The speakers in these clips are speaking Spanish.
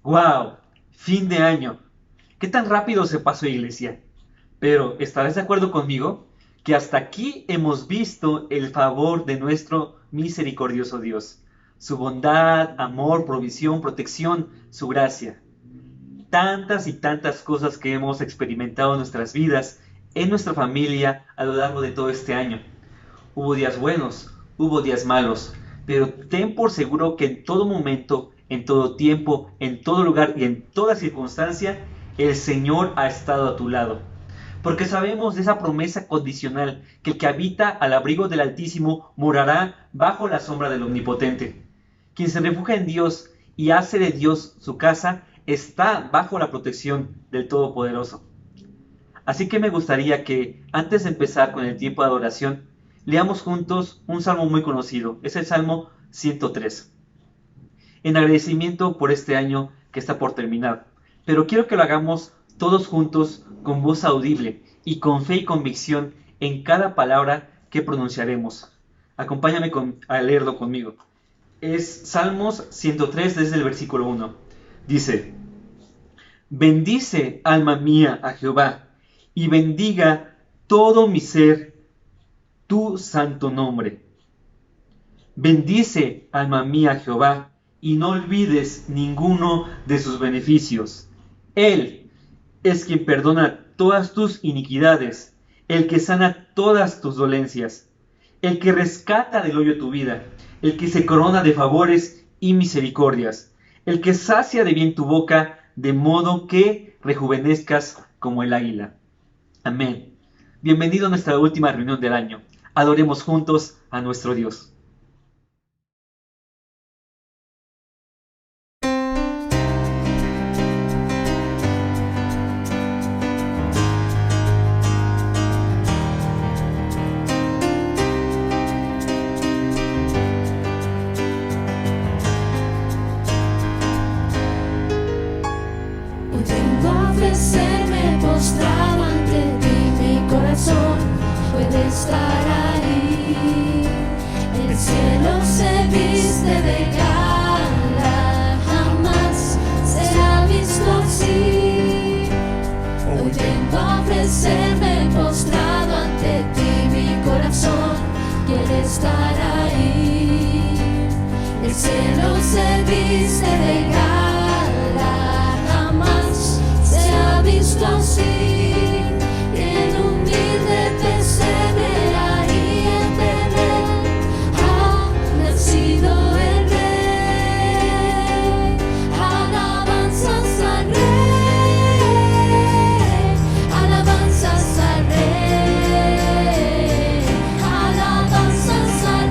¡Wow! Fin de año. ¿Qué tan rápido se pasó, iglesia? Pero estarás de acuerdo conmigo que hasta aquí hemos visto el favor de nuestro misericordioso Dios, su bondad, amor, provisión, protección, su gracia. Tantas y tantas cosas que hemos experimentado en nuestras vidas, en nuestra familia, a lo largo de todo este año. Hubo días buenos, hubo días malos, pero ten por seguro que en todo momento, en todo tiempo, en todo lugar y en toda circunstancia, el Señor ha estado a tu lado. Porque sabemos de esa promesa condicional, que el que habita al abrigo del Altísimo morará bajo la sombra del Omnipotente. Quien se refugia en Dios y hace de Dios su casa, está bajo la protección del Todopoderoso. Así que me gustaría que, antes de empezar con el tiempo de adoración, leamos juntos un salmo muy conocido. Es el Salmo 103. En agradecimiento por este año que está por terminar. Pero quiero que lo hagamos todos juntos con voz audible y con fe y convicción en cada palabra que pronunciaremos. Acompáñame a leerlo conmigo. Es Salmos 103 desde el versículo 1. Dice: Bendice, alma mía, a Jehová, y bendiga todo mi ser tu santo nombre. Bendice, alma mía, a Jehová, y no olvides ninguno de sus beneficios. Él es quien perdona todas tus iniquidades, el que sana todas tus dolencias, el que rescata del hoyo tu vida, el que se corona de favores y misericordias, el que sacia de bien tu boca, de modo que rejuvenezcas como el águila. Amén. Bienvenido a nuestra última reunión del año. Adoremos juntos a nuestro Dios. Hoy vengo a ofrecerme postrado ante ti, mi corazón puede estar ahí. El cielo se viste de gala, jamás se ha visto así. Hoy vengo a ofrecerme postrado ante ti, mi corazón quiere estar ahí. El cielo se viste de gala, jamás se ha visto así. En humilde pesebre ahí en Belén ha nacido el Rey. Alabanzas al Rey, alabanzas al Rey, alabanzas al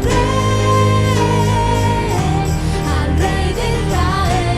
Rey de Israel.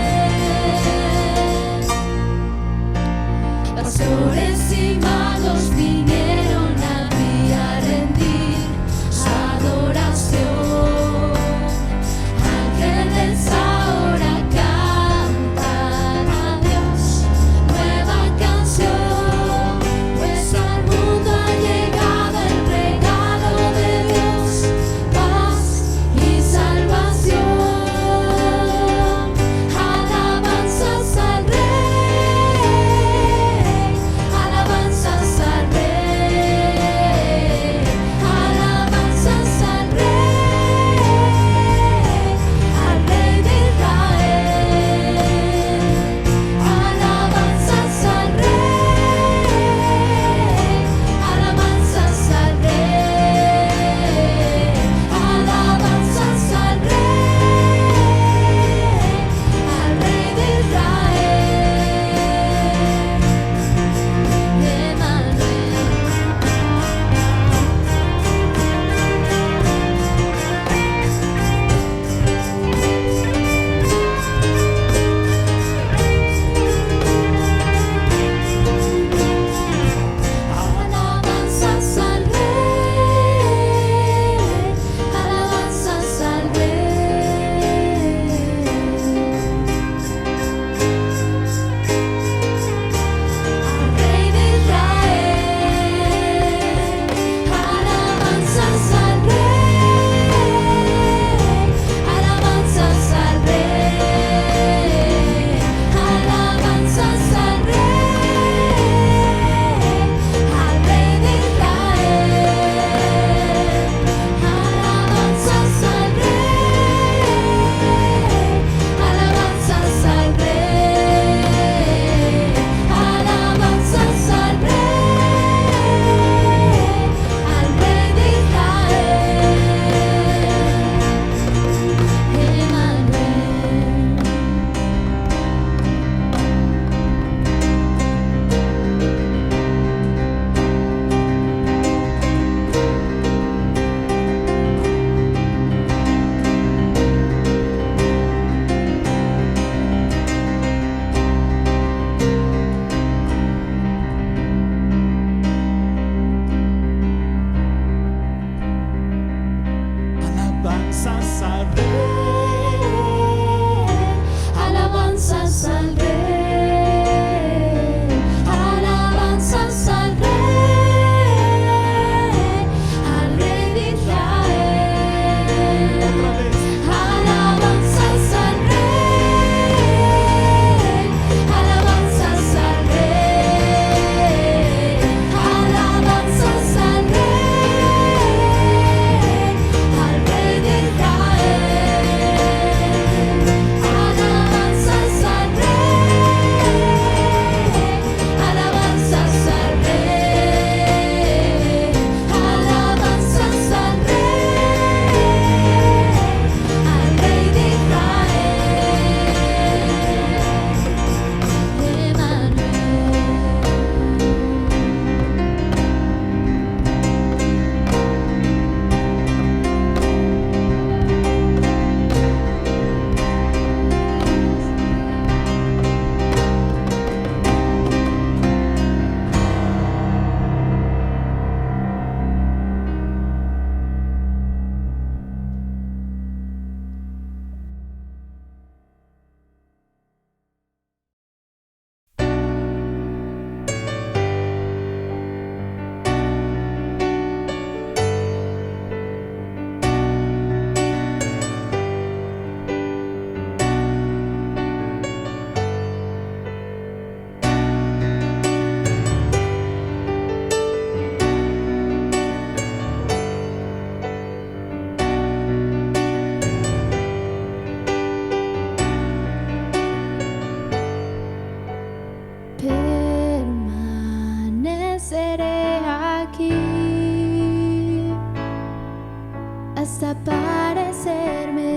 hasta parecerme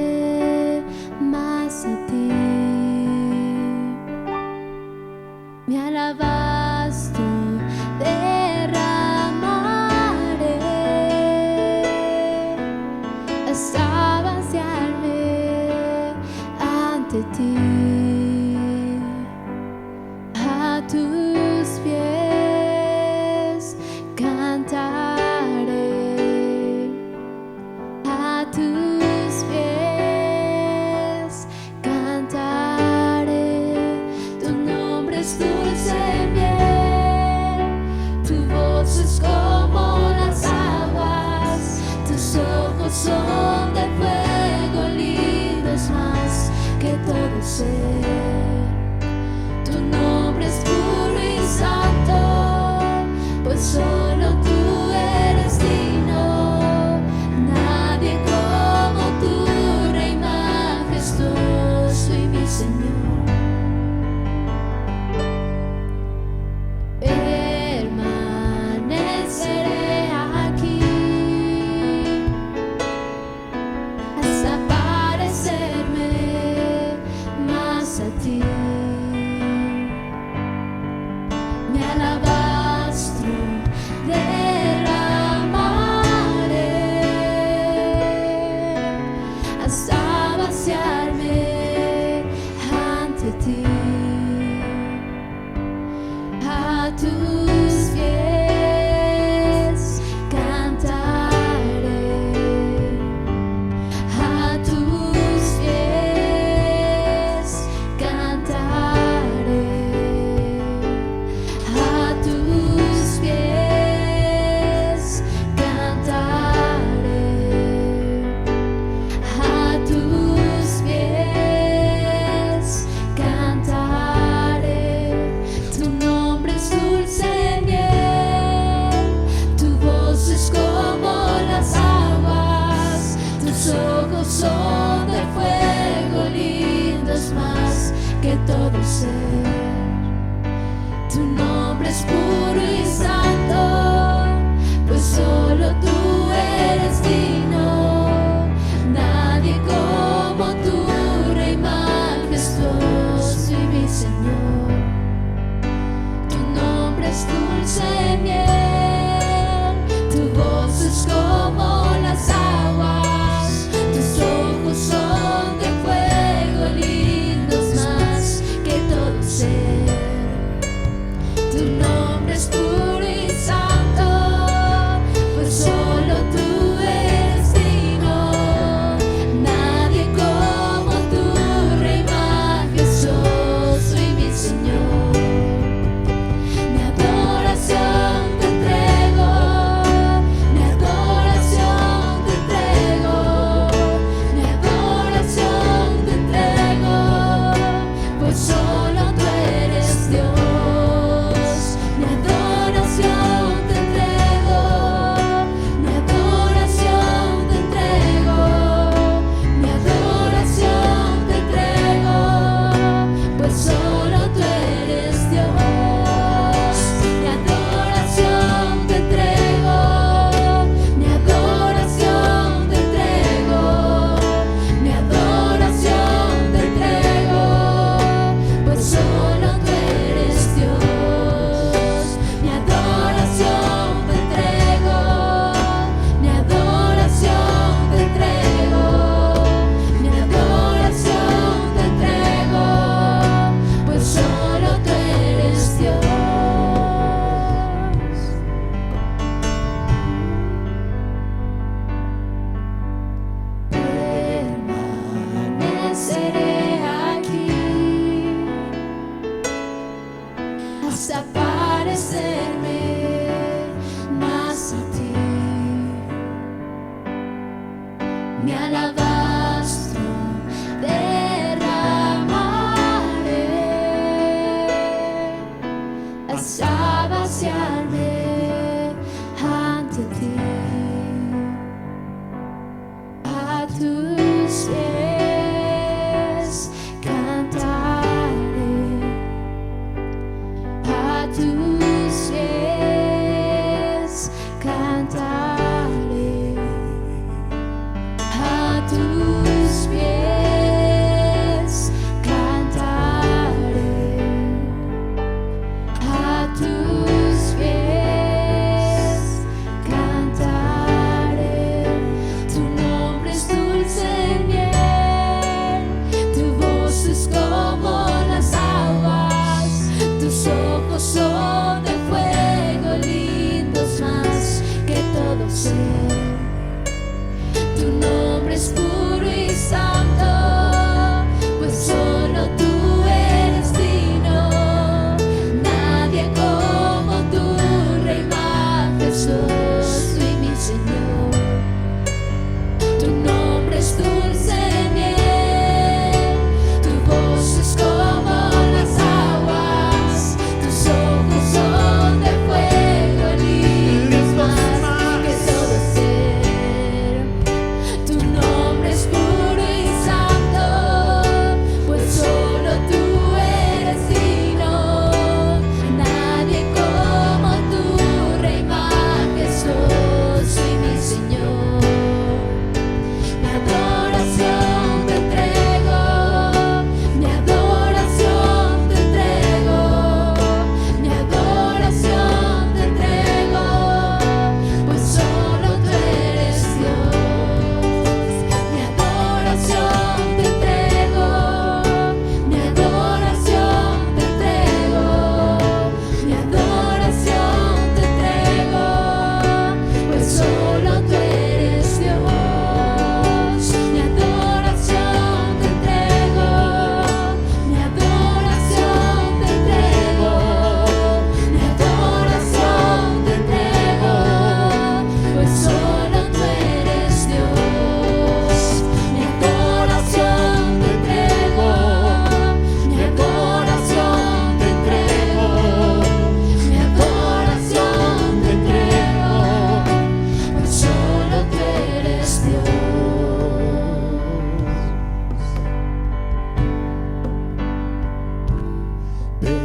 más a ti. Mi alabastro derramaré hasta vaciarme ante ti. A tus pies cantaré, a tus pies cantaré. Tu nombre es dulce miel, tu voz es como las aguas, tus ojos son de fuego, lindos más que todo ser. Tu nombre es puro y santo, pues solo tú eres digno. Nadie como tú, Rey majestuoso y mi Señor. Permaneceré aquí hasta parecerme más a ti. Mi alabastro derramaré hasta vaciarme ante ti. A tus pies cantaré, a tus pies cantaré. A tus pies cantaré, a tus pies cantaré. Tu nombre es dulce miel, tu voz es como las aguas, tus ojos son de fuego, lindos más que todo ser. Tu nombre es puro y santo, pues solo tú eres digno. Nadie como tú, Rey majestuoso y mi Señor. Tu nombre es dulce miel, tu voz es como las aguas, tus ojos son de fuego, lindos más que todo ser. Tu nombre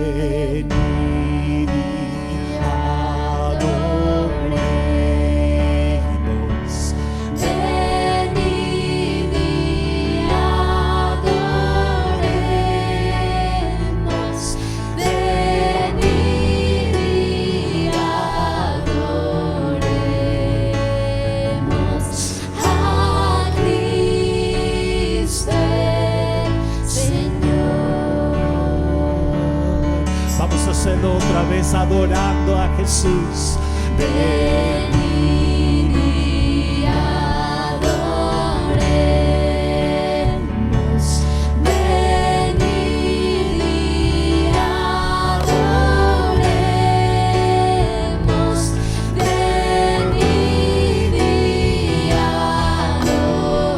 venid y adoremos. Venid y adoremos, venid y adoremos a Cristo el Señor. Vamos a hacerlo otra vez adorando a Jesús. Venid y adoremos, venid y adoremos, venid y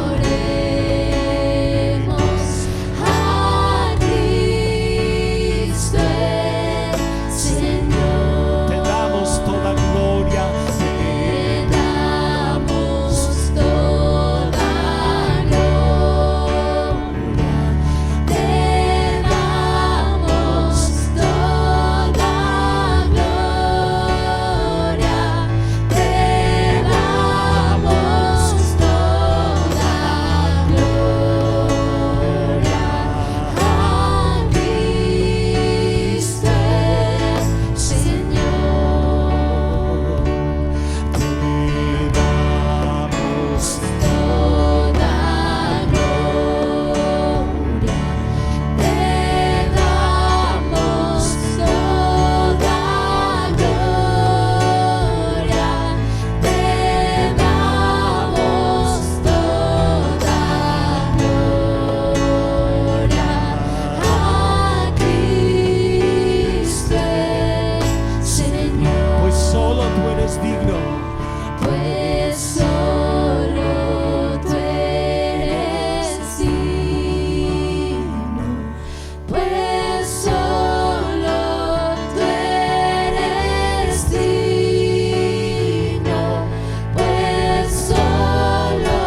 adoremos a Cristo el Señor. Te damos toda gloria. Te damos toda gloria, te damos toda gloria, te damos toda gloria a Cristo el Señor. Te damos Toda gloria, te damos toda gloria, te damos toda gloria a Cristo el Señor. pues solo tú eres digno. Pues solo tú eres digno, pues solo tú eres digno, pues solo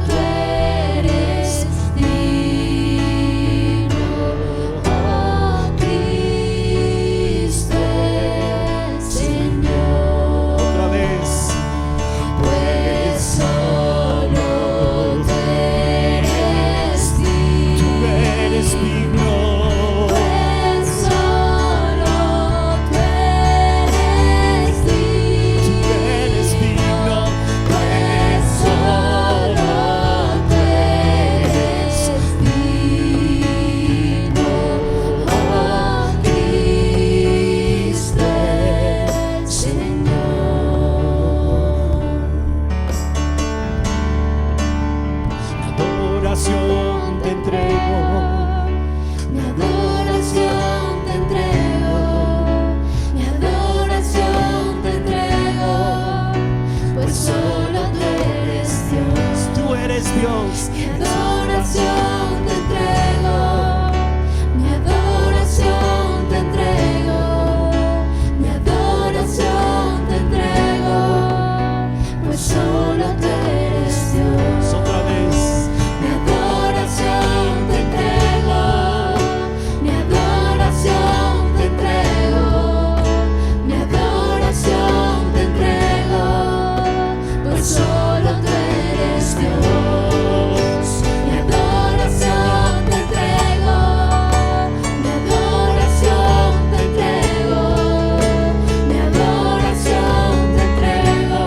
tú eres digno, oh Cristo el Señor. Otra vez. Pues solo tú eres Tú digno, eres digno. pues solo tú eres Tú digno, eres digno. pues solo tú eres digno, oh Cristo el Señor. Adoración te entrego. Mi adoración te entrego, mi adoración te entrego, pues solo tú eres Dios. Tú eres Dios. Mi adoración te entrego, mi adoración te entrego, mi adoración te entrego, pues solo tú eres Dios. Otra vez. Mi adoración te entrego, mi adoración te entrego, mi adoración te entrego, pues solo tú eres Dios. Mi adoración te entrego, mi adoración te entrego, mi adoración te entrego,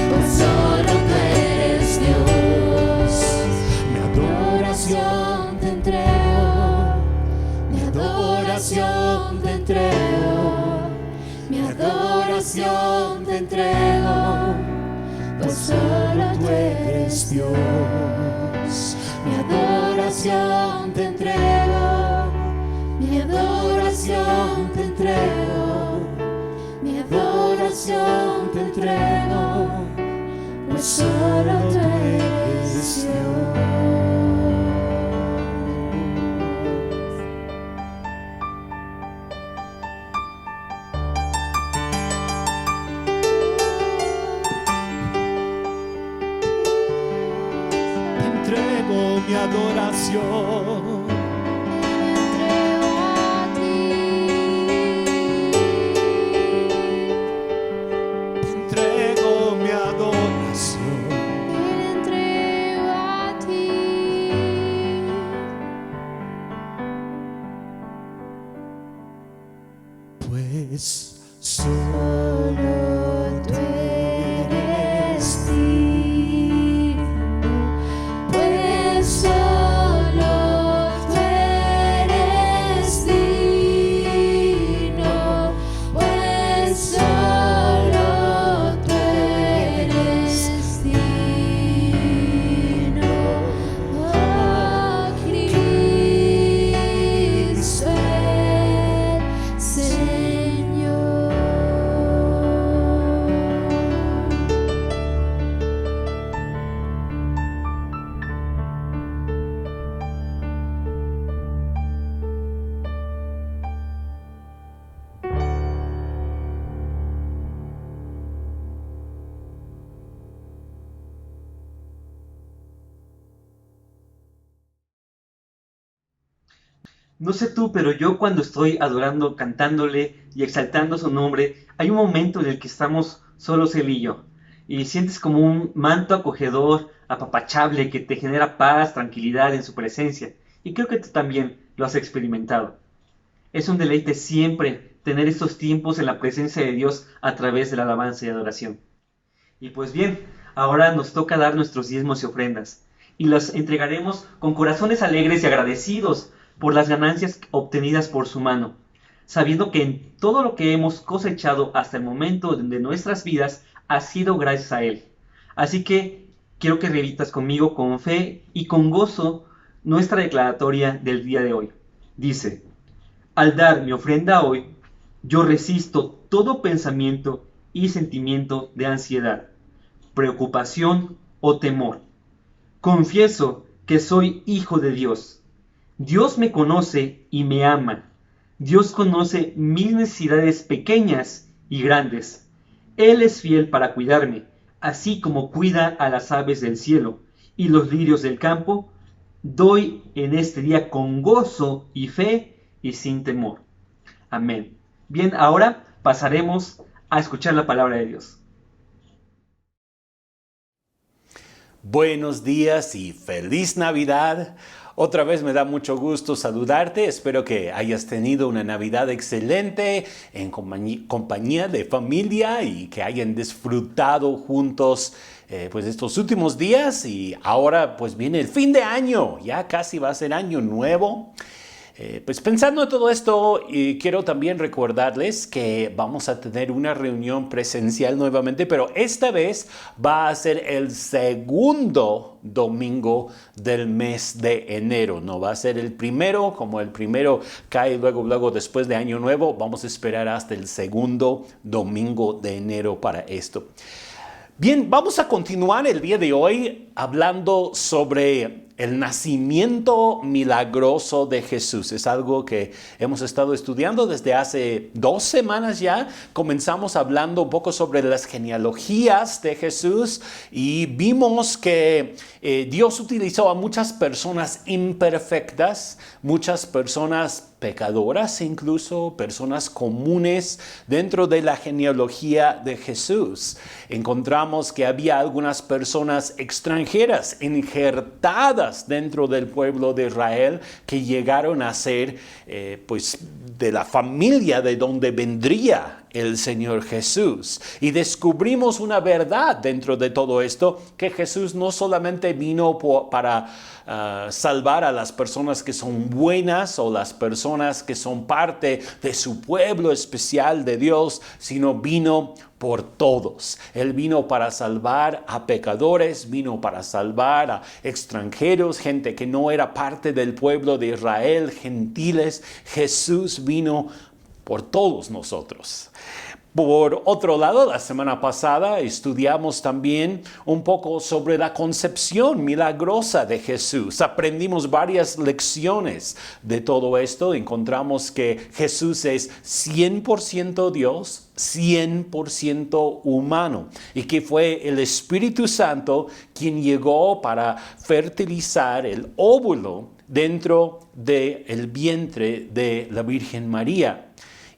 pues solo tú eres Dios. Mi adoración te entrego, mi adoración te entrego, mi adoración te entrego, pues solo tú eres Dios. Mi adoración te entrego, mi adoración te entrego, mi adoración te entrego, pues solo tú eres Dios. Mi adoración. Me entrego a ti, pues Solo tú eres digno, pues solo tú eres digno, pues solo tú eres digno, oh Cristo el Señor. No sé tú, pero yo cuando estoy adorando, cantándole y exaltando su nombre, hay un momento en el que estamos solos él y yo. Y sientes como un manto acogedor, apapachable, que te genera paz, tranquilidad en su presencia. Y creo que tú también lo has experimentado. Es un deleite siempre tener estos tiempos en la presencia de Dios a través de la alabanza y adoración. Y pues bien, ahora nos toca dar nuestros diezmos y ofrendas, y los entregaremos con corazones alegres y agradecidos por las ganancias obtenidas por su mano, sabiendo que en todo lo que hemos cosechado hasta el momento de nuestras vidas ha sido gracias a Él. Así que quiero que repitas conmigo con fe y con gozo nuestra declaratoria del día de hoy. Dice: al dar mi ofrenda hoy, yo resisto todo pensamiento y sentimiento de ansiedad, preocupación o temor. Confieso que soy hijo de Dios. Dios me conoce y me ama. Dios conoce mis necesidades pequeñas y grandes. Él es fiel para cuidarme, así como cuida a las aves del cielo y los lirios del campo. Doy en este día con gozo y fe y sin temor. Amén. Bien, ahora pasaremos a escuchar la palabra de Dios. Buenos días y feliz Navidad. Otra vez me da mucho gusto saludarte. Espero que hayas tenido una Navidad excelente en compañía de familia y que hayan disfrutado juntos pues estos últimos días. Y ahora pues viene el fin de año. Ya casi va a ser año nuevo. Pues pensando en todo esto, quiero también recordarles que vamos a tener una reunión presencial nuevamente, pero esta vez va a ser el segundo domingo del mes de enero. No va a ser el primero, como el primero cae luego después de Año Nuevo. Vamos a esperar hasta el segundo domingo de enero para esto. Bien, vamos a continuar el día de hoy hablando sobre el nacimiento milagroso de Jesús. Es algo que hemos estado estudiando desde hace 2 semanas ya. Comenzamos hablando un poco sobre las genealogías de Jesús y vimos que Dios utilizó a muchas personas imperfectas, muchas personas pecadoras, incluso personas comunes dentro de la genealogía de Jesús. Encontramos que había algunas personas extranjeras injertadas dentro del pueblo de Israel que llegaron a ser pues de la familia de donde vendría el Señor Jesús. Y descubrimos una verdad dentro de todo esto, que Jesús no solamente vino para salvar a las personas que son buenas o las personas que son parte de su pueblo especial de Dios, sino vino por todos. Él vino para salvar a pecadores, vino para salvar a extranjeros, gente que no era parte del pueblo de Israel, gentiles. Jesús vino por todos nosotros. Por otro lado, la semana pasada estudiamos también un poco sobre la concepción milagrosa de Jesús. Aprendimos varias lecciones de todo esto. Encontramos que Jesús es 100% Dios, 100% humano, y que fue el Espíritu Santo quien llegó para fertilizar el óvulo dentro del vientre de la Virgen María.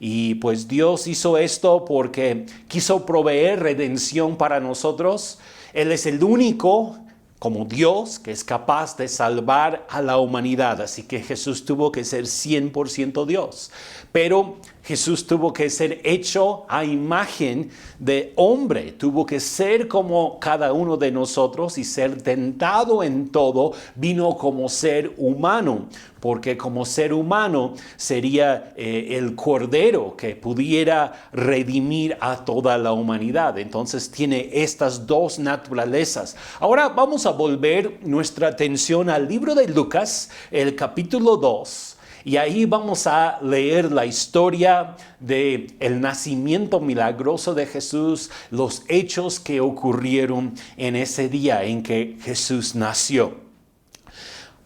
Y pues Dios hizo esto porque quiso proveer redención para nosotros. Él es el único, como Dios, que es capaz de salvar a la humanidad. Así que Jesús tuvo que ser 100% Dios. Pero Jesús tuvo que ser hecho a imagen de hombre, tuvo que ser como cada uno de nosotros y ser tentado en todo, vino como ser humano, porque como ser humano sería el cordero que pudiera redimir a toda la humanidad. Entonces tiene estas dos naturalezas. Ahora vamos a volver nuestra atención al libro de Lucas, el capítulo 2. Y ahí vamos a leer la historia del nacimiento milagroso de Jesús, los hechos que ocurrieron en ese día en que Jesús nació.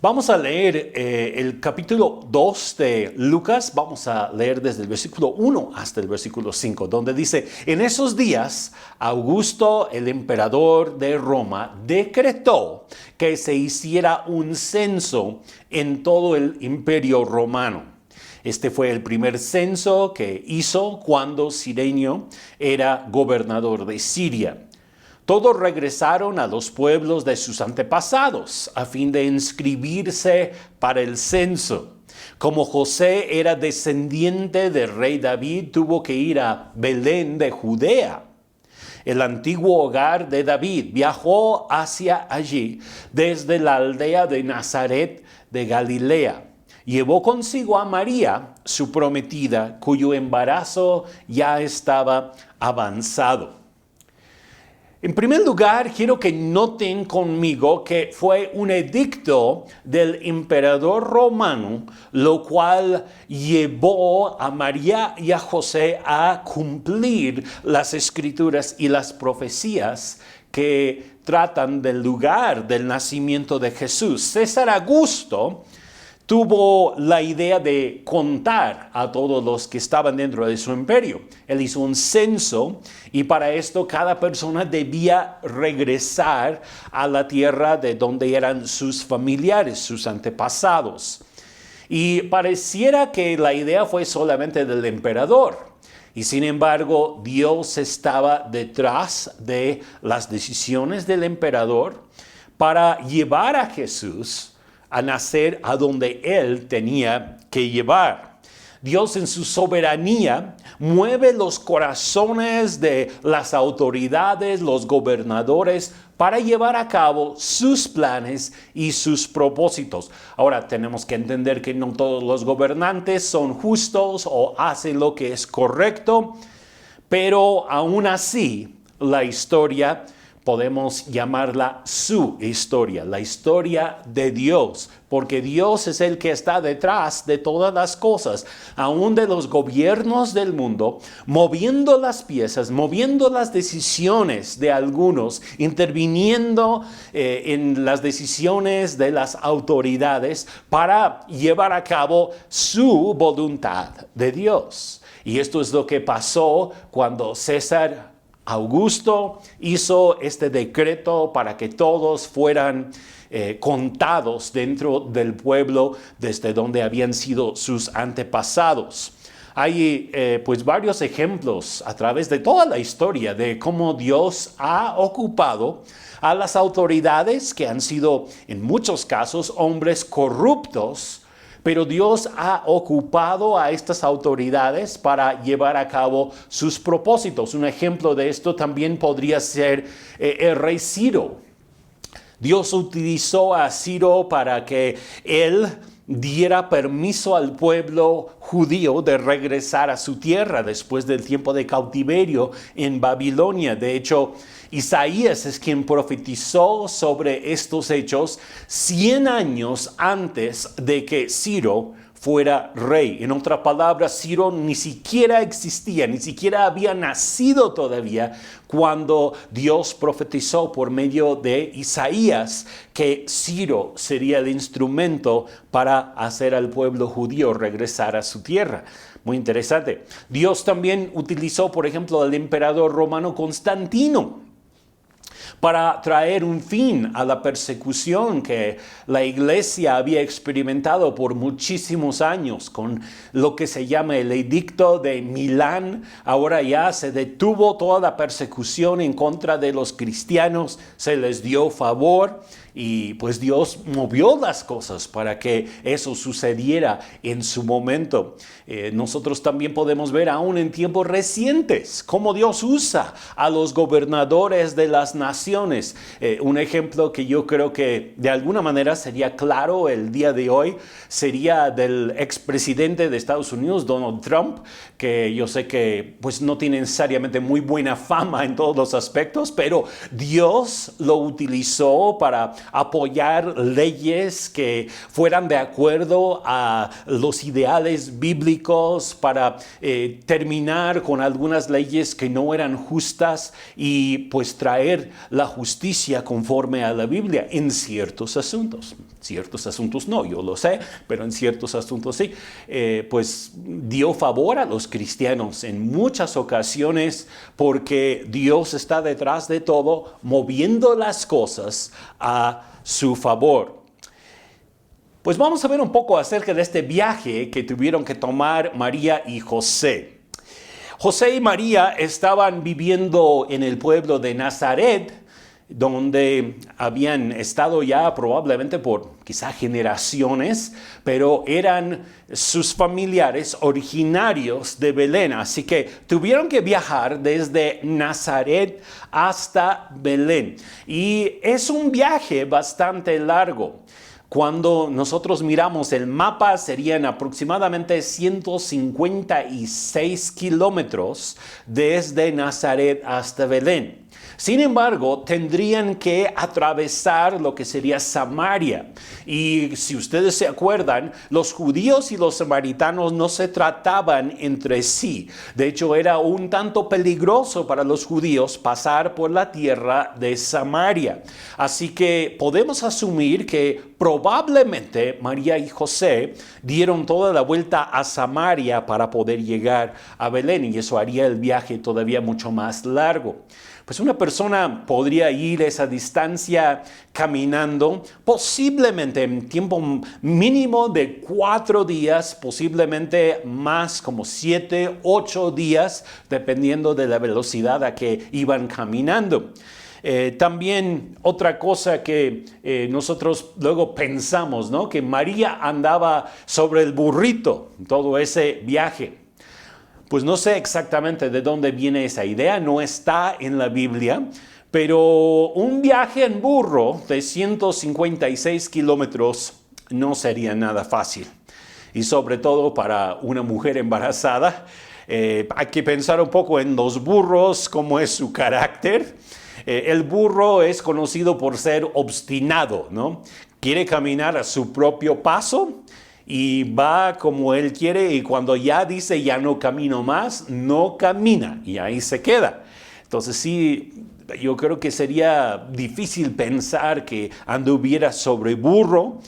Vamos a leer el capítulo 2 de Lucas, vamos a leer desde el versículo 1 hasta el versículo 5, donde dice: en esos días, Augusto, el emperador de Roma, decretó que se hiciera un censo en todo el imperio romano. Este fue el primer censo que hizo cuando Cirenio era gobernador de Siria. Todos regresaron a los pueblos de sus antepasados a fin de inscribirse para el censo. Como José era descendiente del rey David, tuvo que ir a Belén de Judea, el antiguo hogar de David. Viajó hacia allí desde la aldea de Nazaret de Galilea. Llevó consigo a María, su prometida, cuyo embarazo ya estaba avanzado. En primer lugar, quiero que noten conmigo que fue un edicto del emperador romano, lo cual llevó a María y a José a cumplir las escrituras y las profecías que tratan del lugar del nacimiento de Jesús. César Augusto tuvo la idea de contar a todos los que estaban dentro de su imperio. Él hizo un censo y para esto cada persona debía regresar a la tierra de donde eran sus familiares, sus antepasados. Y pareciera que la idea fue solamente del emperador. Y sin embargo, Dios estaba detrás de las decisiones del emperador para llevar a Jesús a nacer a donde él tenía que llevar. Dios en su soberanía mueve los corazones de las autoridades, los gobernadores, para llevar a cabo sus planes y sus propósitos. Ahora tenemos que entender que no todos los gobernantes son justos o hacen lo que es correcto, pero aún así la historia podemos llamarla su historia, la historia de Dios, porque Dios es el que está detrás de todas las cosas, aún de los gobiernos del mundo, moviendo las piezas, moviendo las decisiones de algunos, interviniendo en las decisiones de las autoridades para llevar a cabo su voluntad de Dios. Y esto es lo que pasó cuando César Augusto hizo este decreto para que todos fueran contados dentro del pueblo desde donde habían sido sus antepasados. Hay pues varios ejemplos a través de toda la historia de cómo Dios ha ocupado a las autoridades que han sido en muchos casos hombres corruptos, pero Dios ha ocupado a estas autoridades para llevar a cabo sus propósitos. Un ejemplo de esto también podría ser el rey Ciro. Dios utilizó a Ciro para que él diera permiso al pueblo judío de regresar a su tierra después del tiempo de cautiverio en Babilonia. De hecho, Isaías es quien profetizó sobre estos hechos 100 años antes de que Ciro fuera rey. En otras palabras, Ciro ni siquiera existía, ni siquiera había nacido todavía cuando Dios profetizó por medio de Isaías que Ciro sería el instrumento para hacer al pueblo judío regresar a su tierra. Muy interesante. Dios también utilizó, por ejemplo, al emperador romano Constantino para traer un fin a la persecución que la iglesia había experimentado por muchísimos años con lo que se llama el Edicto de Milán. Ahora ya se detuvo toda la persecución en contra de los cristianos, se les dio favor. Y pues Dios movió las cosas para que eso sucediera en su momento. Nosotros también podemos ver aún en tiempos recientes cómo Dios usa a los gobernadores de las naciones. Un ejemplo que yo creo que de alguna manera sería claro el día de hoy sería del expresidente de Estados Unidos, Donald Trump, que yo sé que pues no tiene necesariamente muy buena fama en todos los aspectos, pero Dios lo utilizó para apoyar leyes que fueran de acuerdo a los ideales bíblicos, para terminar con algunas leyes que no eran justas y pues traer la justicia conforme a la Biblia en ciertos asuntos. Ciertos asuntos no, yo lo sé, pero en ciertos asuntos sí. Pues dio favor a los cristianos en muchas ocasiones porque Dios está detrás de todo, moviendo las cosas a su favor. Pues vamos a ver un poco acerca de este viaje que tuvieron que tomar María y José. José y María estaban viviendo en el pueblo de Nazaret, donde habían estado ya probablemente por quizá generaciones, pero eran sus familiares originarios de Belén. Así que tuvieron que viajar desde Nazaret hasta Belén. Y es un viaje bastante largo. Cuando nosotros miramos el mapa, serían aproximadamente 156 kilómetros desde Nazaret hasta Belén. Sin embargo, tendrían que atravesar lo que sería Samaria. Y si ustedes se acuerdan, los judíos y los samaritanos no se trataban entre sí. De hecho, era un tanto peligroso para los judíos pasar por la tierra de Samaria. Así que podemos asumir que probablemente María y José dieron toda la vuelta a Samaria para poder llegar a Belén, y eso haría el viaje todavía mucho más largo. Pues una persona podría ir esa distancia caminando, posiblemente en tiempo mínimo de 4 días, posiblemente más, como 7, 8 días, dependiendo de la velocidad a que iban caminando. También otra cosa que nosotros luego pensamos, ¿no? Que María andaba sobre el burrito todo ese viaje. Pues no sé exactamente de dónde viene esa idea, no está en la Biblia, pero un viaje en burro de 156 kilómetros no sería nada fácil. Y sobre todo para una mujer embarazada, hay que pensar un poco en los burros, cómo es su carácter. El burro es conocido por ser obstinado, ¿no? Quiere caminar a su propio paso y va como él quiere, y cuando ya dice ya no camino más, no camina y ahí se queda. Entonces sí, yo creo que sería difícil pensar que anduviera sobre burro.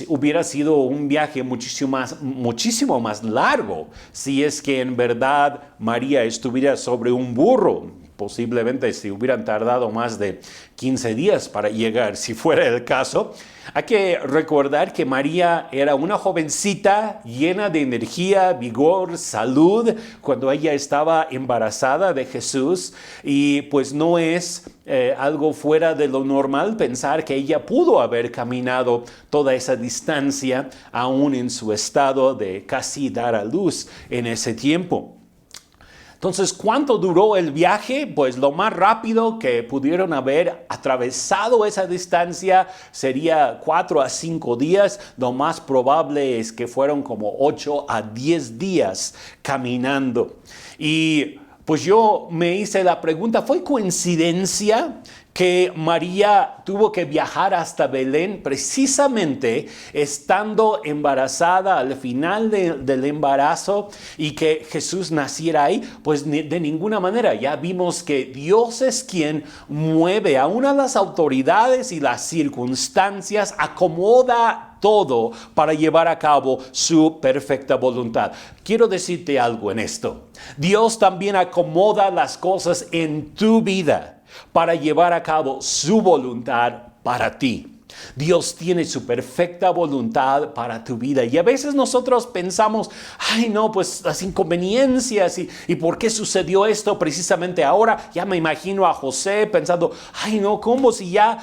Hubiera sido un viaje muchísimo más largo si es que en verdad María estuviera sobre un burro. Posiblemente se hubieran tardado más de 15 días para llegar, si fuera el caso. Hay que recordar que María era una jovencita llena de energía, vigor, salud, cuando ella estaba embarazada de Jesús, y pues no es algo fuera de lo normal pensar que ella pudo haber caminado toda esa distancia aún en su estado de casi dar a luz en ese tiempo. Entonces, ¿cuánto duró el viaje? Pues lo más rápido que pudieron haber atravesado esa distancia sería 4 a 5 días. Lo más probable es que fueron como 8 a 10 días caminando. Y pues yo me hice la pregunta, ¿fue coincidencia que María tuvo que viajar hasta Belén precisamente estando embarazada al final del embarazo y que Jesús naciera ahí? Pues de ninguna manera. Ya vimos que Dios es quien mueve aún a las autoridades y las circunstancias, acomoda todo para llevar a cabo su perfecta voluntad. Quiero decirte algo en esto. Dios también acomoda las cosas en tu vida. para llevar a cabo su voluntad para ti. Dios tiene su perfecta voluntad para tu vida. Y a veces nosotros pensamos, ay no, pues las inconveniencias y por qué sucedió esto precisamente ahora. Ya me imagino a José pensando, ay no, ¿cómo si ya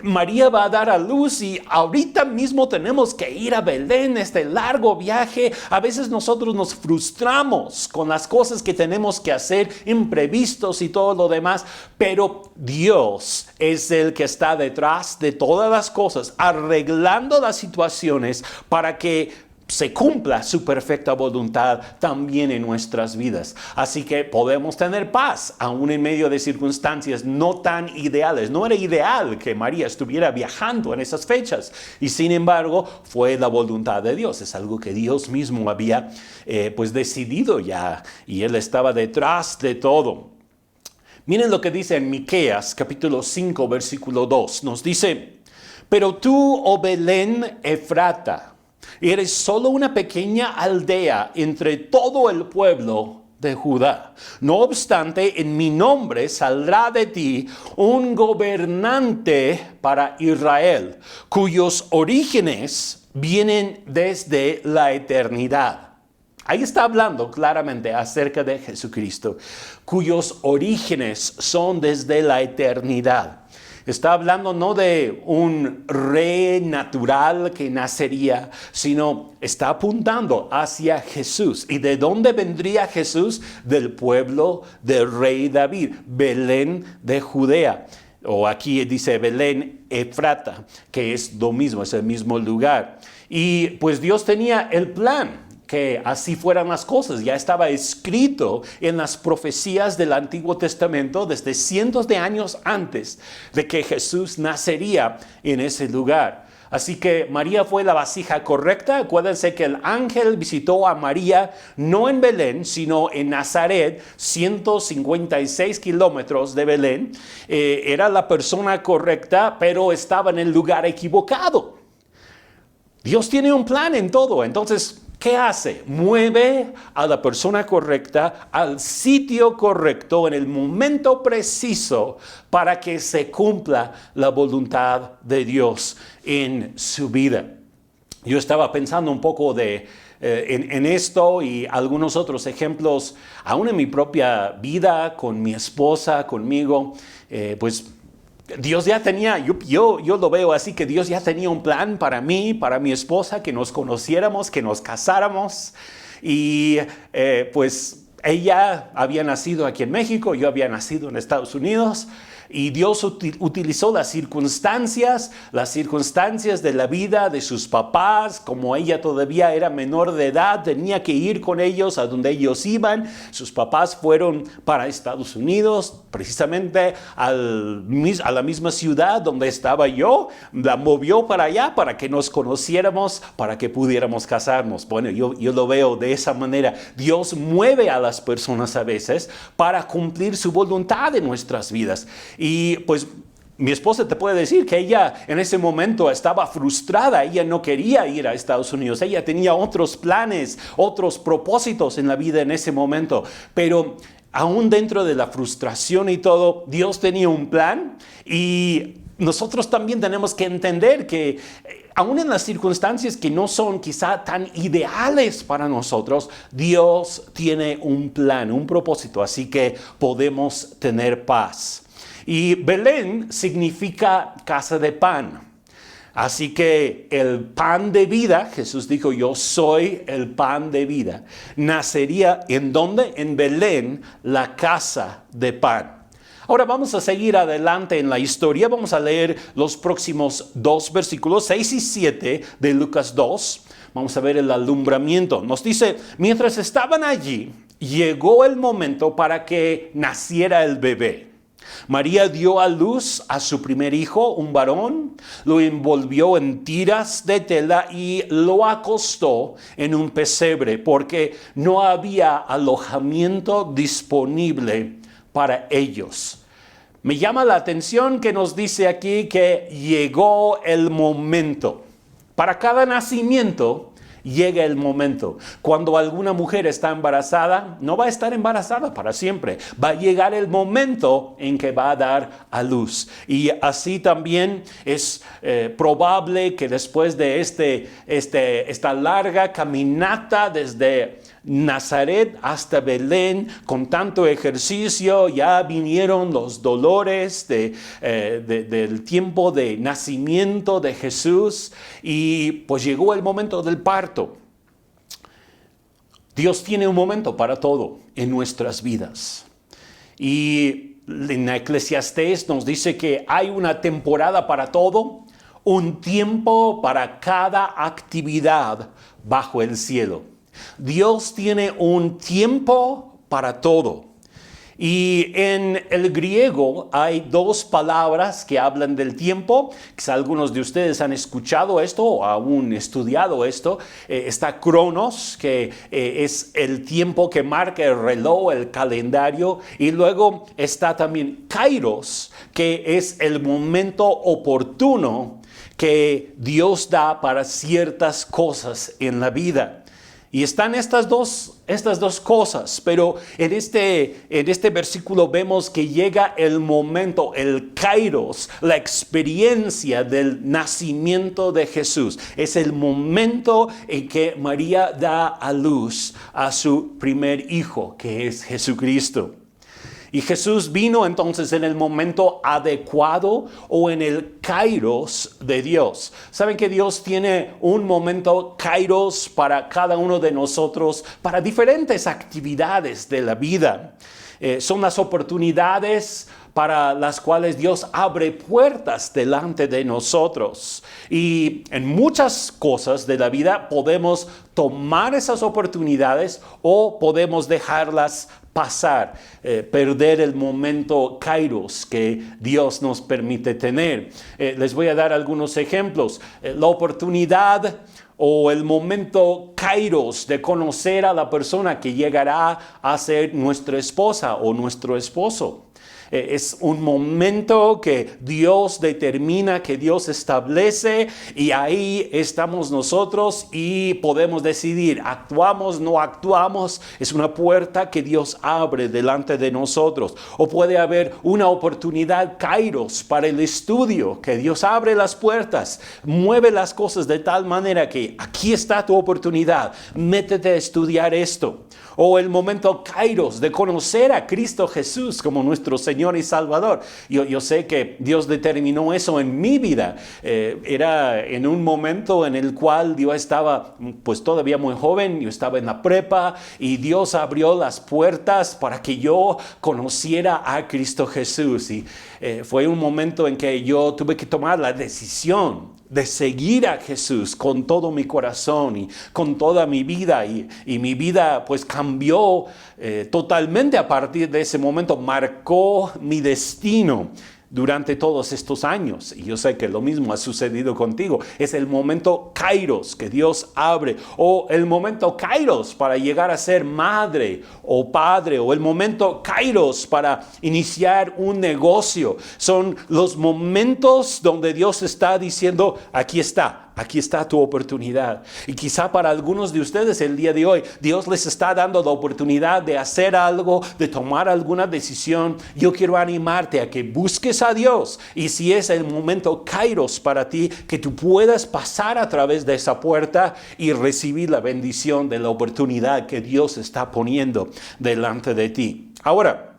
María va a dar a luz y ahorita mismo tenemos que ir a Belén, este largo viaje? A veces nosotros nos frustramos con las cosas que tenemos que hacer, imprevistos y todo lo demás, pero Dios es el que está detrás de todas las cosas, arreglando las situaciones para que se cumpla su perfecta voluntad también en nuestras vidas. Así que podemos tener paz aún en medio de circunstancias no tan ideales. No era ideal que María estuviera viajando en esas fechas y sin embargo fue la voluntad de Dios. Es algo que Dios mismo había pues decidido ya y Él estaba detrás de todo. Miren lo que dice en Miqueas capítulo 5 versículo 2. Nos dice: pero tú, oh Belén Efrata, eres solo una pequeña aldea entre todo el pueblo de Judá. No obstante, en mi nombre saldrá de ti un gobernante para Israel, cuyos orígenes vienen desde la eternidad. Ahí está hablando claramente acerca de Jesucristo, cuyos orígenes son desde la eternidad. Está hablando no de un rey natural que nacería, sino está apuntando hacia Jesús. ¿Y de dónde vendría Jesús? Del pueblo del rey David, Belén de Judea. O aquí dice Belén Efrata, que es lo mismo, es el mismo lugar. Y pues Dios tenía el plan que así fueran las cosas. Ya estaba escrito en las profecías del Antiguo Testamento desde cientos de años antes de que Jesús nacería en ese lugar. Así que María fue la vasija correcta. Acuérdense que el ángel visitó a María no en Belén, sino en Nazaret, 156 kilómetros de Belén. Era la persona correcta, pero estaba en el lugar equivocado. Dios tiene un plan en todo. Entonces, ¿qué hace? Mueve a la persona correcta al sitio correcto en el momento preciso para que se cumpla la voluntad de Dios en su vida. Yo estaba pensando un poco en esto y algunos otros ejemplos, aún en mi propia vida, con mi esposa, conmigo, pues Dios ya tenía, yo lo veo así, que Dios ya tenía un plan para mí, para mi esposa, que nos conociéramos, que nos casáramos. Y pues ella había nacido aquí en México, yo había nacido en Estados Unidos. Y Dios utilizó las circunstancias de la vida de sus papás. Como ella todavía era menor de edad, tenía que ir con ellos a donde ellos iban. Sus papás fueron para Estados Unidos, precisamente a la misma ciudad donde estaba yo. La movió para allá para que nos conociéramos, para que pudiéramos casarnos. Bueno, yo lo veo de esa manera. Dios mueve a las personas a veces para cumplir su voluntad en nuestras vidas. Y pues mi esposa te puede decir que ella en ese momento estaba frustrada. Ella no quería ir a Estados Unidos. Ella tenía otros planes, otros propósitos en la vida en ese momento. Pero aún dentro de la frustración y todo, Dios tenía un plan. Y nosotros también tenemos que entender que aún en las circunstancias que no son quizá tan ideales para nosotros, Dios tiene un plan, un propósito. Así que podemos tener paz. Y Belén significa casa de pan. Así que el pan de vida, Jesús dijo, yo soy el pan de vida. Nacería ¿en dónde? En Belén, la casa de pan. Ahora vamos a seguir adelante en la historia. Vamos a leer los próximos 2 versículos, 6 y 7 de Lucas 2. Vamos a ver el alumbramiento. Nos dice, mientras estaban allí, llegó el momento para que naciera el bebé. María dio a luz a su primer hijo, un varón, lo envolvió en tiras de tela y lo acostó en un pesebre porque no había alojamiento disponible para ellos. Me llama la atención que nos dice aquí que llegó el momento. Para cada nacimiento llega el momento. Cuando alguna mujer está embarazada, no va a estar embarazada para siempre. Va a llegar el momento en que va a dar a luz. Y así también es probable que después de esta larga caminata desde Nazaret hasta Belén, con tanto ejercicio, ya vinieron los dolores del tiempo de nacimiento de Jesús y pues llegó el momento del parto. Dios tiene un momento para todo en nuestras vidas. Y en Eclesiastés nos dice que hay una temporada para todo, un tiempo para cada actividad bajo el cielo. Dios tiene un tiempo para todo. Y en el griego hay dos palabras que hablan del tiempo. Quizá algunos de ustedes han escuchado esto o aún estudiado esto. Está Cronos, que es el tiempo que marca el reloj, el calendario. Y luego está también Kairos, que es el momento oportuno que Dios da para ciertas cosas en la vida. Y están estas dos cosas, pero en este versículo vemos que llega el momento, el kairos, la experiencia del nacimiento de Jesús. Es el momento en que María da a luz a su primer hijo, que es Jesucristo. Y Jesús vino entonces en el momento adecuado o en el kairos de Dios. ¿Saben que Dios tiene un momento kairos para cada uno de nosotros, para diferentes actividades de la vida? Son las oportunidades para las cuales Dios abre puertas delante de nosotros. Y en muchas cosas de la vida podemos tomar esas oportunidades o podemos dejarlas pasar, perder el momento kairos que Dios nos permite tener. Les voy a dar algunos ejemplos. La oportunidad o el momento kairos de conocer a la persona que llegará a ser nuestra esposa o nuestro esposo. Es un momento que Dios determina, que Dios establece, y ahí estamos nosotros y podemos decidir, actuamos, no actuamos. Es una puerta que Dios abre delante de nosotros. O puede haber una oportunidad kairos para el estudio, que Dios abre las puertas, mueve las cosas de tal manera que aquí está tu oportunidad, métete a estudiar esto. O el momento kairos de conocer a Cristo Jesús como nuestro Señor y Salvador. Yo sé que Dios determinó eso en mi vida. Era en un momento en el cual yo estaba pues todavía muy joven, yo estaba en la prepa y Dios abrió las puertas para que yo conociera a Cristo Jesús. Y fue un momento en que yo tuve que tomar la decisión de seguir a Jesús con todo mi corazón y con toda mi vida, y mi vida pues cambió totalmente a partir de ese momento, marcó mi destino durante todos estos años. Y yo sé que lo mismo ha sucedido contigo. Es el momento kairos que Dios abre, o el momento kairos para llegar a ser madre o padre, o el momento kairos para iniciar un negocio. Son los momentos donde Dios está diciendo, aquí está tu oportunidad. Y quizá para algunos de ustedes el día de hoy, Dios les está dando la oportunidad de hacer algo, de tomar alguna decisión. Yo quiero animarte a que busques a Dios. Y si es el momento kairos para ti, que tú puedas pasar a través de esa puerta y recibir la bendición de la oportunidad que Dios está poniendo delante de ti. Ahora,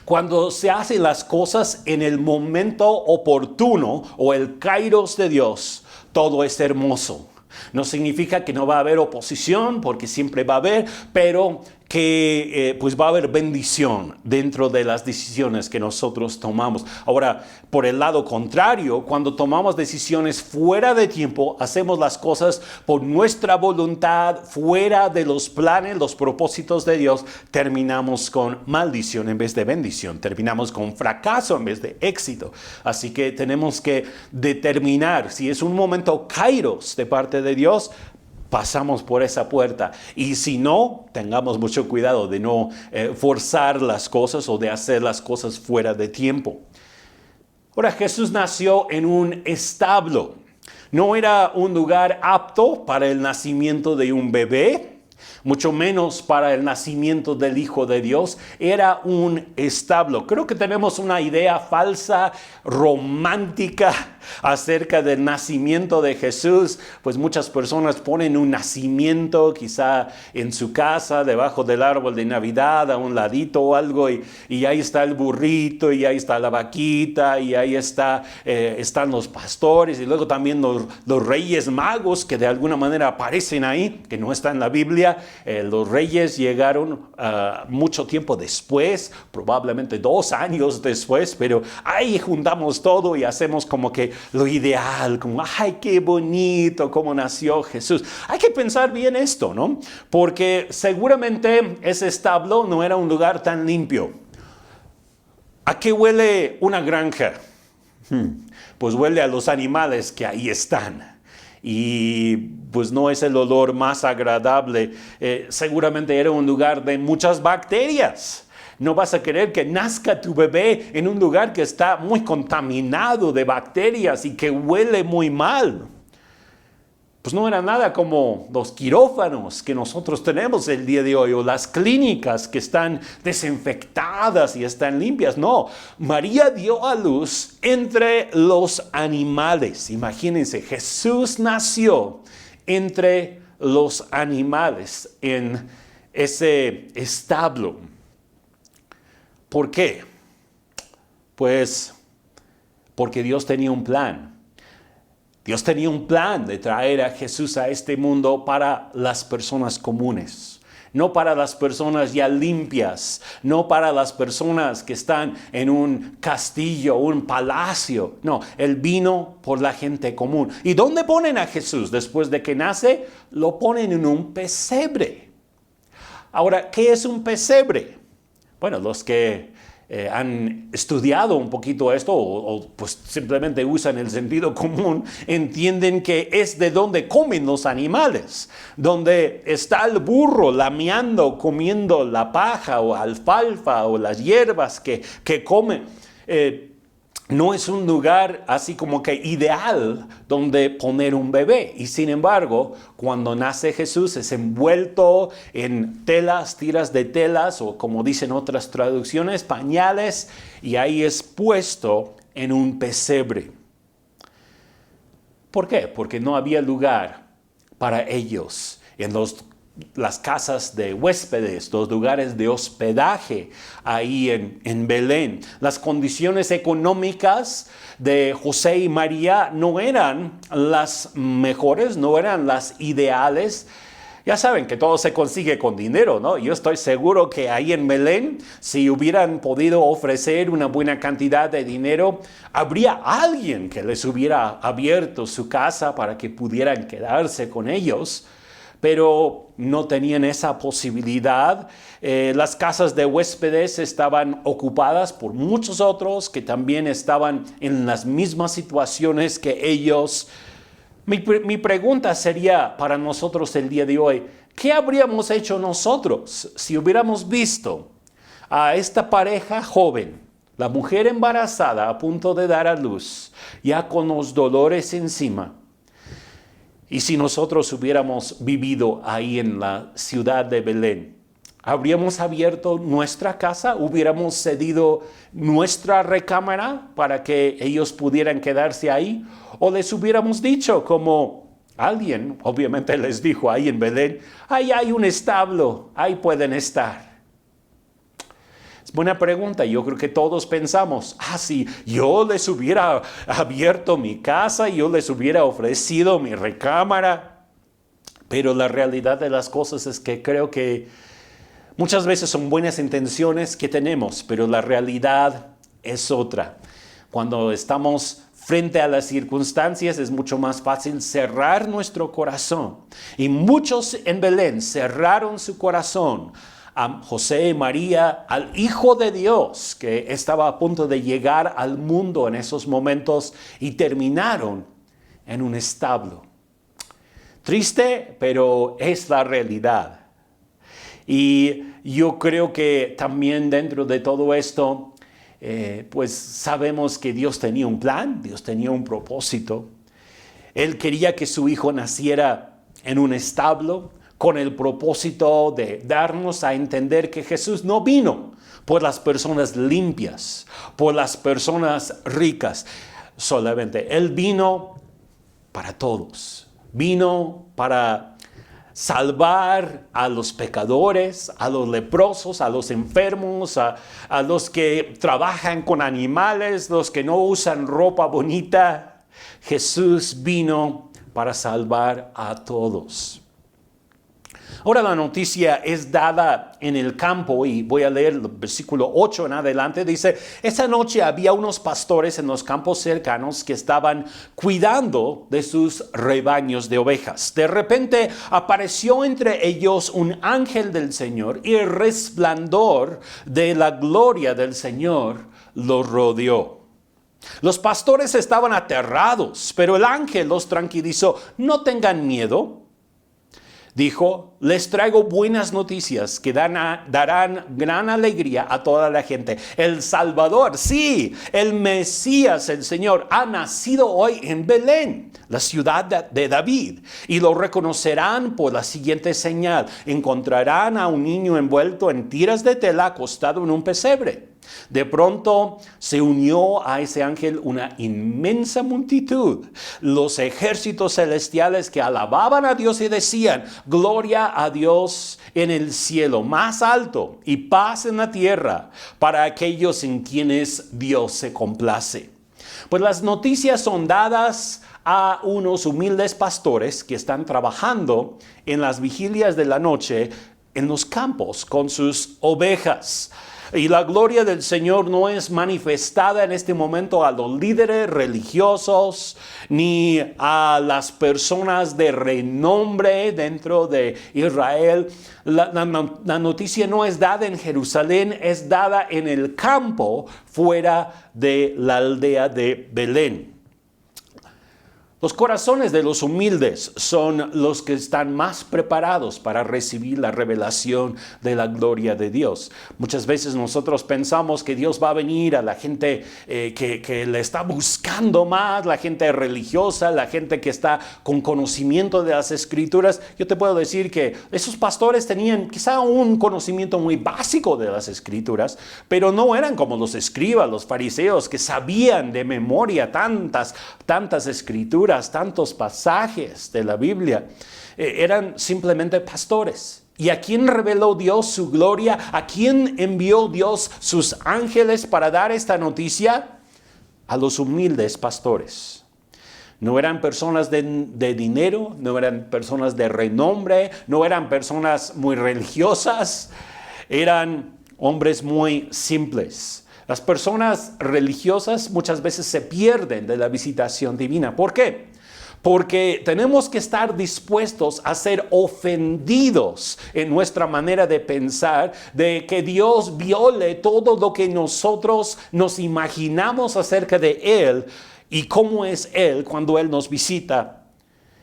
cuando se hacen las cosas en el momento oportuno o el kairos de Dios, todo es hermoso. No significa que no va a haber oposición, porque siempre va a haber, pero que pues va a haber bendición dentro de las decisiones que nosotros tomamos. Ahora, por el lado contrario, cuando tomamos decisiones fuera de tiempo, hacemos las cosas por nuestra voluntad, fuera de los planes, los propósitos de Dios, terminamos con maldición en vez de bendición, terminamos con fracaso en vez de éxito. Así que tenemos que determinar si es un momento kairos de parte de Dios, pasamos por esa puerta, y si no, tengamos mucho cuidado de no forzar las cosas o de hacer las cosas fuera de tiempo. Ahora, Jesús nació en un establo. No era un lugar apto para el nacimiento de un bebé, mucho menos para el nacimiento del Hijo de Dios. Era un establo. Creo que tenemos una idea falsa, romántica, acerca del nacimiento de Jesús. Pues muchas personas ponen un nacimiento quizá en su casa, debajo del árbol de Navidad, a un ladito o algo, y ahí está el burrito, y ahí está la vaquita, y ahí están los pastores, y luego también los reyes magos que de alguna manera aparecen ahí, que no está en la Biblia. Los reyes llegaron mucho tiempo después, probablemente 2 años después, pero ahí juntamos todo y hacemos como que lo ideal, como ¡ay, qué bonito cómo nació Jesús! Hay que pensar bien esto, ¿no? Porque seguramente ese establo no era un lugar tan limpio. ¿A qué huele una granja? Pues huele a los animales que ahí están. Y pues no es el olor más agradable. Seguramente era un lugar de muchas bacterias. No vas a querer que nazca tu bebé en un lugar que está muy contaminado de bacterias y que huele muy mal. Pues no era nada como los quirófanos que nosotros tenemos el día de hoy, o las clínicas que están desinfectadas y están limpias. No, María dio a luz entre los animales. Imagínense, Jesús nació entre los animales en ese establo. ¿Por qué? Pues porque Dios tenía un plan. Dios tenía un plan de traer a Jesús a este mundo para las personas comunes, no para las personas ya limpias, no para las personas que están en un castillo, un palacio. No, Él vino por la gente común. ¿Y dónde ponen a Jesús después de que nace? Lo ponen en un pesebre. Ahora, ¿qué es un pesebre? Bueno, los que han estudiado un poquito esto o pues simplemente usan el sentido común, entienden que es de donde comen los animales, donde está el burro lameando, comiendo la paja o alfalfa o las hierbas que comen. No es un lugar así como que ideal donde poner un bebé. Y sin embargo, cuando nace Jesús es envuelto en telas, tiras de telas, o como dicen otras traducciones, pañales, y ahí es puesto en un pesebre. ¿Por qué? Porque no había lugar para ellos en las casas de huéspedes, los lugares de hospedaje ahí en Belén. Las condiciones económicas de José y María no eran las mejores, no eran las ideales. Ya saben que todo se consigue con dinero, ¿no? Yo estoy seguro que ahí en Belén, si hubieran podido ofrecer una buena cantidad de dinero, habría alguien que les hubiera abierto su casa para que pudieran quedarse con ellos. Pero no tenían esa posibilidad. Las casas de huéspedes estaban ocupadas por muchos otros que también estaban en las mismas situaciones que ellos. Mi pregunta sería para nosotros el día de hoy, ¿qué habríamos hecho nosotros si hubiéramos visto a esta pareja joven, la mujer embarazada a punto de dar a luz, ya con los dolores encima? Y si nosotros hubiéramos vivido ahí en la ciudad de Belén, ¿habríamos abierto nuestra casa? ¿Hubiéramos cedido nuestra recámara para que ellos pudieran quedarse ahí? ¿O les hubiéramos dicho, como alguien obviamente les dijo ahí en Belén, ahí hay un establo, ahí pueden estar? Es buena pregunta. Yo creo que todos pensamos, si yo les hubiera abierto mi casa, yo les hubiera ofrecido mi recámara. Pero la realidad de las cosas es que creo que muchas veces son buenas intenciones que tenemos, pero la realidad es otra. Cuando estamos frente a las circunstancias es mucho más fácil cerrar nuestro corazón. Y muchos en Belén cerraron su corazón a José y María, al Hijo de Dios que estaba a punto de llegar al mundo en esos momentos, y terminaron en un establo. Triste, pero es la realidad. Y yo creo que también dentro de todo esto, pues sabemos que Dios tenía un plan, Dios tenía un propósito. Él quería que su hijo naciera en un establo con el propósito de darnos a entender que Jesús no vino por las personas limpias, por las personas ricas solamente. Él vino para todos. Vino para salvar a los pecadores, a los leprosos, a los enfermos, a los que trabajan con animales, los que no usan ropa bonita. Jesús vino para salvar a todos. Ahora la noticia es dada en el campo y voy a leer el versículo 8 en adelante. Dice, esa noche había unos pastores en los campos cercanos que estaban cuidando de sus rebaños de ovejas. De repente apareció entre ellos un ángel del Señor y el resplandor de la gloria del Señor los rodeó. Los pastores estaban aterrados, pero el ángel los tranquilizó. No tengan miedo. Dijo, les traigo buenas noticias que darán gran alegría a toda la gente. El Salvador, sí, el Mesías, el Señor, ha nacido hoy en Belén, la ciudad de David. Y lo reconocerán por la siguiente señal. Encontrarán a un niño envuelto en tiras de tela acostado en un pesebre. De pronto se unió a ese ángel una inmensa multitud, los ejércitos celestiales que alababan a Dios y decían, gloria a Dios en el cielo más alto y paz en la tierra para aquellos en quienes Dios se complace. Pues las noticias son dadas a unos humildes pastores que están trabajando en las vigilias de la noche en los campos con sus ovejas. Y la gloria del Señor no es manifestada en este momento a los líderes religiosos ni a las personas de renombre dentro de Israel. La noticia no es dada en Jerusalén, es dada en el campo fuera de la aldea de Belén. Los corazones de los humildes son los que están más preparados para recibir la revelación de la gloria de Dios. Muchas veces nosotros pensamos que Dios va a venir a la gente que le está buscando más, la gente religiosa, la gente que está con conocimiento de las Escrituras. Yo te puedo decir que esos pastores tenían quizá un conocimiento muy básico de las Escrituras, pero no eran como los escribas, los fariseos, que sabían de memoria tantas Escrituras, tantos pasajes de la Biblia. Eran simplemente pastores. ¿Y a quién reveló Dios su gloria? ¿A quién envió Dios sus ángeles para dar esta noticia? A los humildes pastores. No eran personas de dinero, no eran personas de renombre, no eran personas muy religiosas, eran hombres muy simples. Las personas religiosas muchas veces se pierden de la visitación divina. ¿Por qué? Porque tenemos que estar dispuestos a ser ofendidos en nuestra manera de pensar, de que Dios viole todo lo que nosotros nos imaginamos acerca de Él y cómo es Él cuando Él nos visita.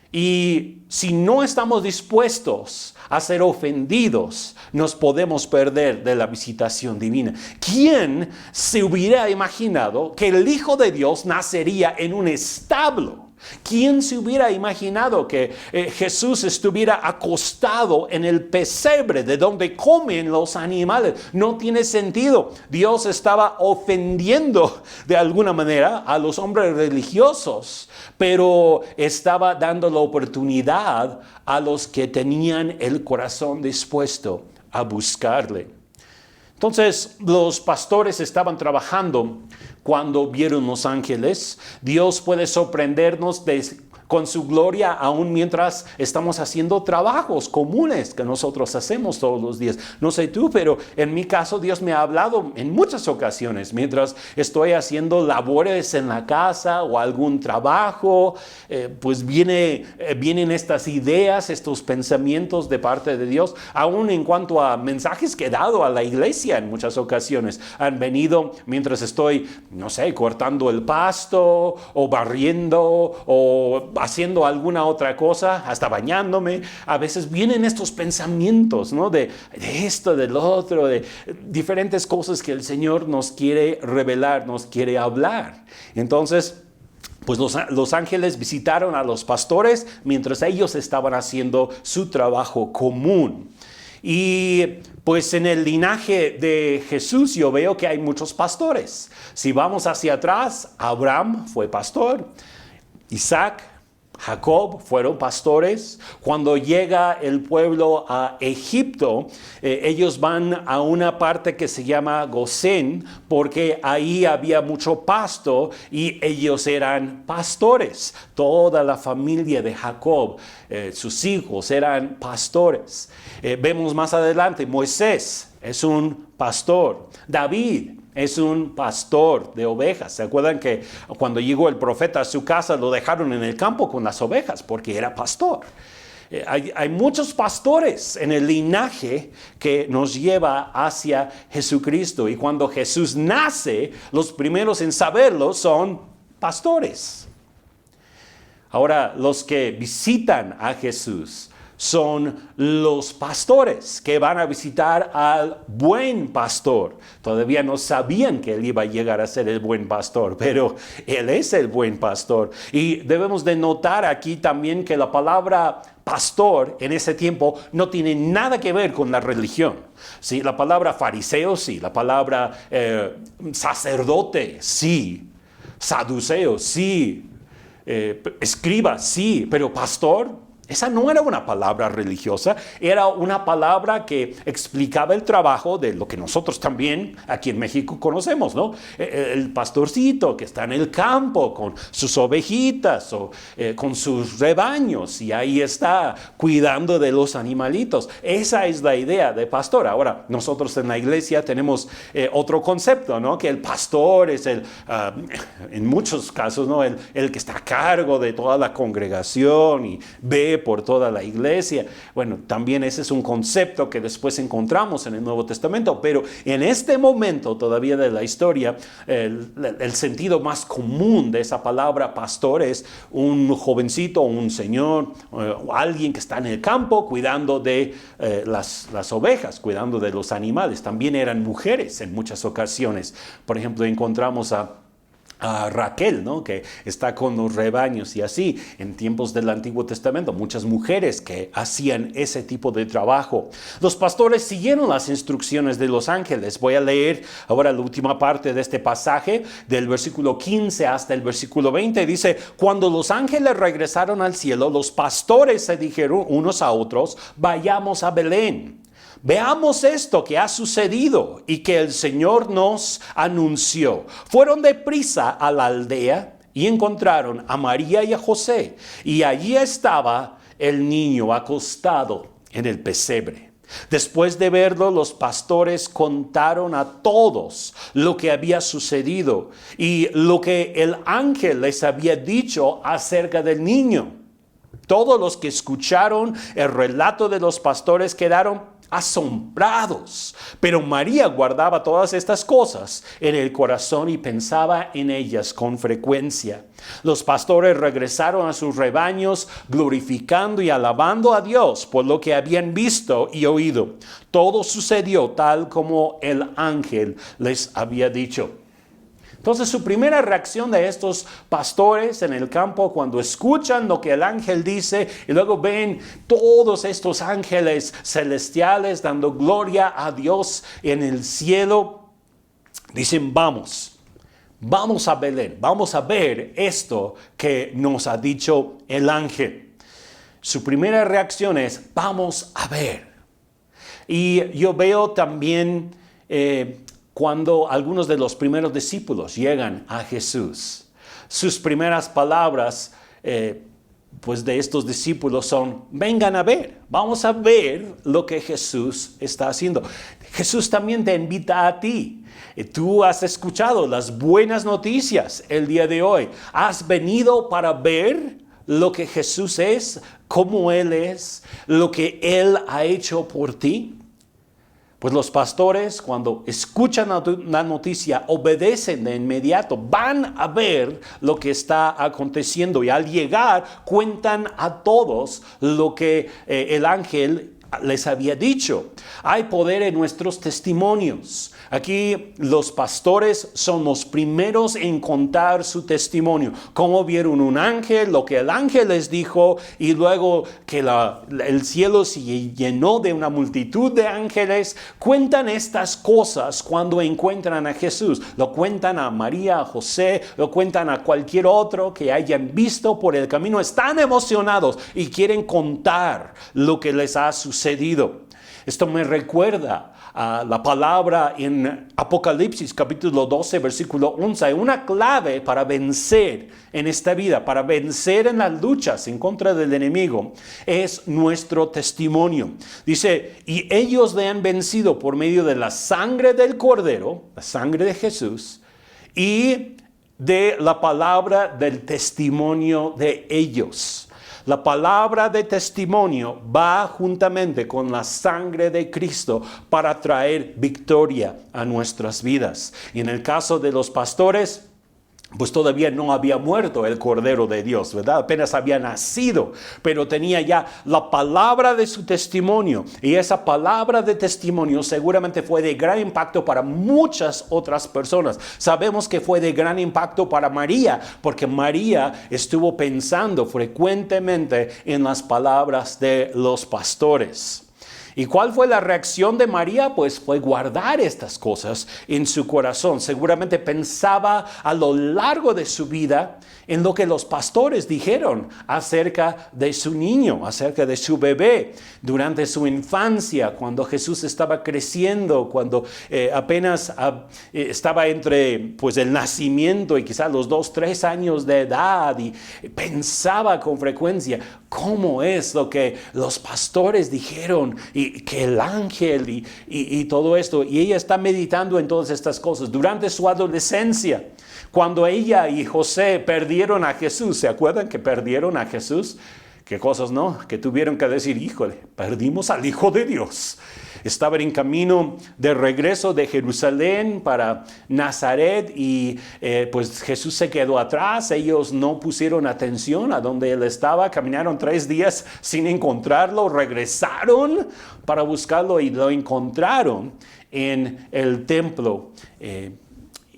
Y si no estamos dispuestos a ser ofendidos, nos podemos perder de la visitación divina. ¿Quién se hubiera imaginado que el Hijo de Dios nacería en un establo? ¿Quién se hubiera imaginado que Jesús estuviera acostado en el pesebre de donde comen los animales? No tiene sentido. Dios estaba ofendiendo de alguna manera a los hombres religiosos, pero estaba dando la oportunidad a los que tenían el corazón dispuesto a buscarle. Entonces los pastores estaban trabajando cuando vieron los ángeles. Dios puede sorprendernos con su gloria aún mientras estamos haciendo trabajos comunes que nosotros hacemos todos los días. No sé tú, pero en mi caso Dios me ha hablado en muchas ocasiones mientras estoy haciendo labores en la casa o algún trabajo. Pues vienen estas ideas, estos pensamientos de parte de Dios, aún en cuanto a mensajes que he dado a la iglesia en muchas ocasiones. Han venido mientras estoy, no sé, cortando el pasto o barriendo o haciendo alguna otra cosa, hasta bañándome. A veces vienen estos pensamientos, ¿no? de esto, del otro, de diferentes cosas que el Señor nos quiere revelar, nos quiere hablar. Entonces, pues los ángeles visitaron a los pastores mientras ellos estaban haciendo su trabajo común. Y pues en el linaje de Jesús yo veo que hay muchos pastores. Si vamos hacia atrás, Abraham fue pastor, Isaac, Jacob fueron pastores. Cuando llega el pueblo a Egipto, ellos van a una parte que se llama Gosén, porque ahí había mucho pasto y ellos eran pastores. Toda la familia de Jacob, sus hijos eran pastores. Vemos más adelante, Moisés es un pastor. David es un pastor de ovejas. ¿Se acuerdan que cuando llegó el profeta a su casa lo dejaron en el campo con las ovejas porque era pastor? Hay muchos pastores en el linaje que nos lleva hacia Jesucristo. Y cuando Jesús nace, los primeros en saberlo son pastores. Ahora, los que visitan a Jesús son los pastores que van a visitar al buen pastor. Todavía no sabían que él iba a llegar a ser el buen pastor, pero él es el buen pastor. Y debemos de notar aquí también que la palabra pastor en ese tiempo no tiene nada que ver con la religión. ¿Sí? La palabra fariseo sí, la palabra sacerdote sí, saduceo sí, escriba sí, pero pastor, esa no era una palabra religiosa, era una palabra que explicaba el trabajo de lo que nosotros también aquí en México conocemos, ¿no? El pastorcito que está en el campo con sus ovejitas o con sus rebaños y ahí está cuidando de los animalitos. Esa es la idea de pastor. Ahora, nosotros en la iglesia tenemos otro concepto, ¿no? Que el pastor es en muchos casos, ¿no? El que está a cargo de toda la congregación y ve por toda la iglesia. Bueno, también ese es un concepto que después encontramos en el Nuevo Testamento, pero en este momento todavía de la historia, el sentido más común de esa palabra pastor es un jovencito, un señor, o alguien que está en el campo cuidando de las ovejas, cuidando de los animales. También eran mujeres en muchas ocasiones. Por ejemplo, encontramos a Raquel, ¿no? Que está con los rebaños y así. En tiempos del Antiguo Testamento, muchas mujeres que hacían ese tipo de trabajo. Los pastores siguieron las instrucciones de los ángeles. Voy a leer ahora la última parte de este pasaje, del versículo 15 hasta el versículo 20. Dice, cuando los ángeles regresaron al cielo, los pastores se dijeron unos a otros, vayamos a Belén. Veamos esto que ha sucedido y que el Señor nos anunció. Fueron deprisa a la aldea y encontraron a María y a José. Y allí estaba el niño acostado en el pesebre. Después de verlo, los pastores contaron a todos lo que había sucedido y lo que el ángel les había dicho acerca del niño. Todos los que escucharon el relato de los pastores quedaron asombrados, pero María guardaba todas estas cosas en el corazón y pensaba en ellas con frecuencia. Los pastores regresaron a sus rebaños glorificando y alabando a Dios por lo que habían visto y oído. Todo sucedió tal como el ángel les había dicho. Entonces su primera reacción de estos pastores en el campo cuando escuchan lo que el ángel dice y luego ven todos estos ángeles celestiales dando gloria a Dios en el cielo, dicen vamos a Belén, vamos a ver esto que nos ha dicho el ángel. Su primera reacción es vamos a ver. Y yo veo también cuando algunos de los primeros discípulos llegan a Jesús, sus primeras palabras pues de estos discípulos son, vengan a ver, vamos a ver lo que Jesús está haciendo. Jesús también te invita a ti. Tú has escuchado las buenas noticias el día de hoy. Has venido para ver lo que Jesús es, cómo Él es, lo que Él ha hecho por ti. Pues los pastores, cuando escuchan la noticia, obedecen de inmediato, van a ver lo que está aconteciendo y al llegar cuentan a todos lo que el ángel les había dicho. Hay poder en nuestros testimonios. Aquí los pastores son los primeros en contar su testimonio. Cómo vieron un ángel, lo que el ángel les dijo, y luego que el cielo se llenó de una multitud de ángeles. Cuentan estas cosas cuando encuentran a Jesús. Lo cuentan a María, a José, lo cuentan a cualquier otro que hayan visto por el camino. Están emocionados y quieren contar lo que les ha sucedido. Esto me recuerda a la palabra en Apocalipsis capítulo 12 versículo 11. Una clave para vencer en esta vida, para vencer en las luchas en contra del enemigo, es nuestro testimonio. Dice, y ellos le han vencido por medio de la sangre del Cordero, la sangre de Jesús, y de la palabra del testimonio de ellos. La palabra de testimonio va juntamente con la sangre de Cristo para traer victoria a nuestras vidas. Y en el caso de los pastores, pues todavía no había muerto el Cordero de Dios, ¿verdad? Apenas había nacido, pero tenía ya la palabra de su testimonio. Y esa palabra de testimonio seguramente fue de gran impacto para muchas otras personas. Sabemos que fue de gran impacto para María, porque María estuvo pensando frecuentemente en las palabras de los pastores. ¿Y cuál fue la reacción de María? Pues fue guardar estas cosas en su corazón. Seguramente pensaba a lo largo de su vida en lo que los pastores dijeron acerca de su niño, acerca de su bebé, durante su infancia, cuando Jesús estaba creciendo, cuando apenas estaba entre pues, el nacimiento y quizás los 2, 3 años de edad, y pensaba con frecuencia cómo es lo que los pastores dijeron y que el ángel y todo esto. Y ella está meditando en todas estas cosas durante su adolescencia. Cuando ella y José perdieron a Jesús, ¿se acuerdan que perdieron a Jesús? ¿Qué cosas no? Que tuvieron que decir, híjole, perdimos al Hijo de Dios. Estaban en camino de regreso de Jerusalén para Nazaret y pues Jesús se quedó atrás. Ellos no pusieron atención a donde Él estaba. Caminaron 3 días sin encontrarlo. Regresaron para buscarlo y lo encontraron en el templo.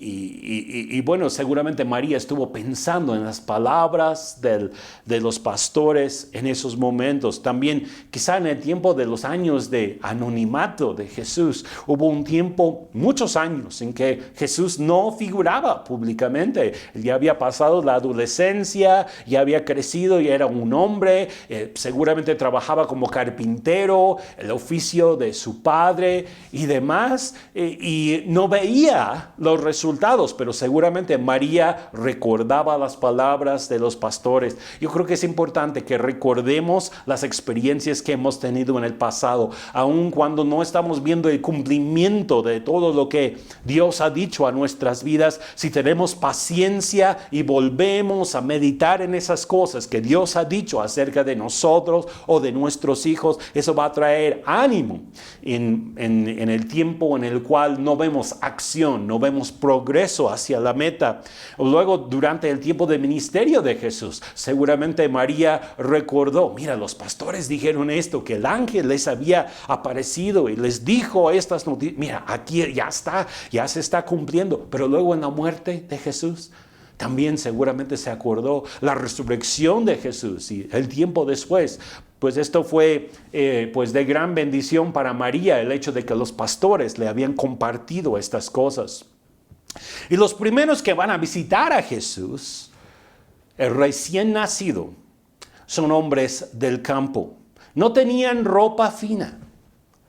Y bueno, seguramente María estuvo pensando en las palabras de los pastores en esos momentos. También quizá en el tiempo de los años de anonimato de Jesús, hubo un tiempo, muchos años, en que Jesús no figuraba públicamente. Él ya había pasado la adolescencia, ya había crecido, ya era un hombre, seguramente trabajaba como carpintero, el oficio de su padre y demás, y no veía los resultados, pero seguramente María recordaba las palabras de los pastores. Yo creo que es importante que recordemos las experiencias que hemos tenido en el pasado, aun cuando no estamos viendo el cumplimiento de todo lo que Dios ha dicho a nuestras vidas. Si tenemos paciencia y volvemos a meditar en esas cosas que Dios ha dicho acerca de nosotros o de nuestros hijos, eso va a traer ánimo en el tiempo en el cual no vemos acción, no vemos progreso hacia la meta. Luego, durante el tiempo de ministerio de Jesús, seguramente María recordó, mira, los pastores dijeron esto, que el ángel les había aparecido y les dijo estas noticias. Mira, aquí ya se está cumpliendo. Pero luego en la muerte de Jesús, también seguramente se acordó la resurrección de Jesús y el tiempo después. Pues esto fue pues de gran bendición para María, el hecho de que los pastores le habían compartido estas cosas. Y los primeros que van a visitar a Jesús, el recién nacido, son hombres del campo. No tenían ropa fina,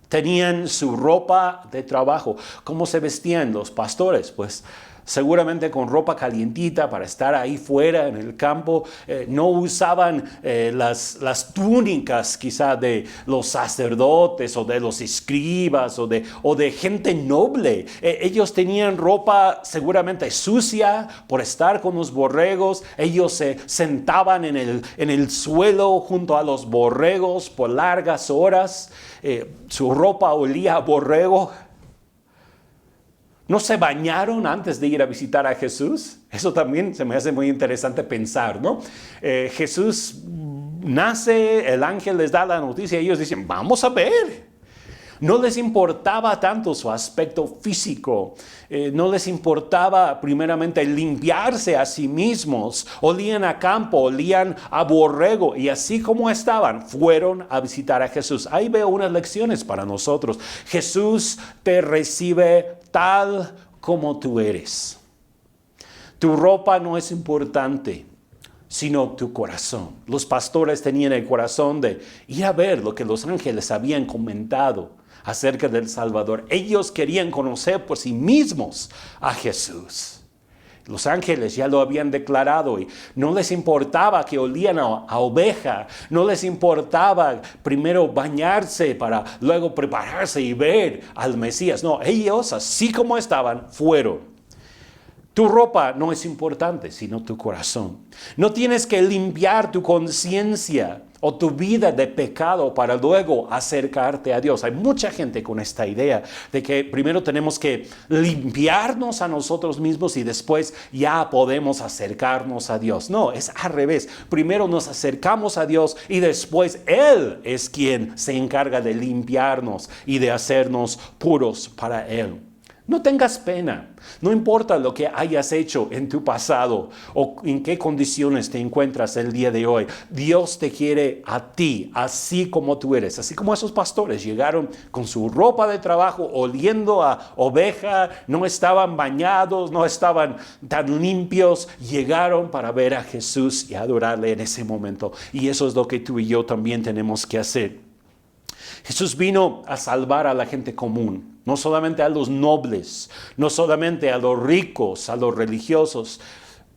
tenían su ropa de trabajo. ¿Cómo se vestían los pastores? Pues seguramente con ropa calientita para estar ahí fuera en el campo. No usaban las túnicas quizá de los sacerdotes o de los escribas o de gente noble. Ellos tenían ropa seguramente sucia por estar con los borregos. Ellos se sentaban en el suelo junto a los borregos por largas horas. Su ropa olía a borrego. ¿No se bañaron antes de ir a visitar a Jesús? Eso también se me hace muy interesante pensar, ¿no? Jesús nace, el ángel les da la noticia y ellos dicen, vamos a ver. No les importaba tanto su aspecto físico, no les importaba primeramente limpiarse a sí mismos, olían a campo, olían a borrego y así como estaban, fueron a visitar a Jesús. Ahí veo unas lecciones para nosotros. Jesús te recibe tal como tú eres. Tu ropa no es importante, sino tu corazón. Los pastores tenían el corazón de ir a ver lo que los ángeles habían comentado acerca del Salvador. Ellos querían conocer por sí mismos a Jesús. Los ángeles ya lo habían declarado y no les importaba que olían a oveja, no les importaba primero bañarse para luego prepararse y ver al Mesías. No, ellos así como estaban, fueron. Tu ropa no es importante, sino tu corazón. No tienes que limpiar tu conciencia o tu vida de pecado para luego acercarte a Dios. Hay mucha gente con esta idea de que primero tenemos que limpiarnos a nosotros mismos y después ya podemos acercarnos a Dios. No, es al revés. Primero nos acercamos a Dios y después Él es quien se encarga de limpiarnos y de hacernos puros para Él. No tengas pena, no importa lo que hayas hecho en tu pasado o en qué condiciones te encuentras el día de hoy. Dios te quiere a ti, así como tú eres. Así como esos pastores llegaron con su ropa de trabajo oliendo a oveja, no estaban bañados, no estaban tan limpios. Llegaron para ver a Jesús y adorarle en ese momento. Y eso es lo que tú y yo también tenemos que hacer. Jesús vino a salvar a la gente común, no solamente a los nobles, no solamente a los ricos, a los religiosos.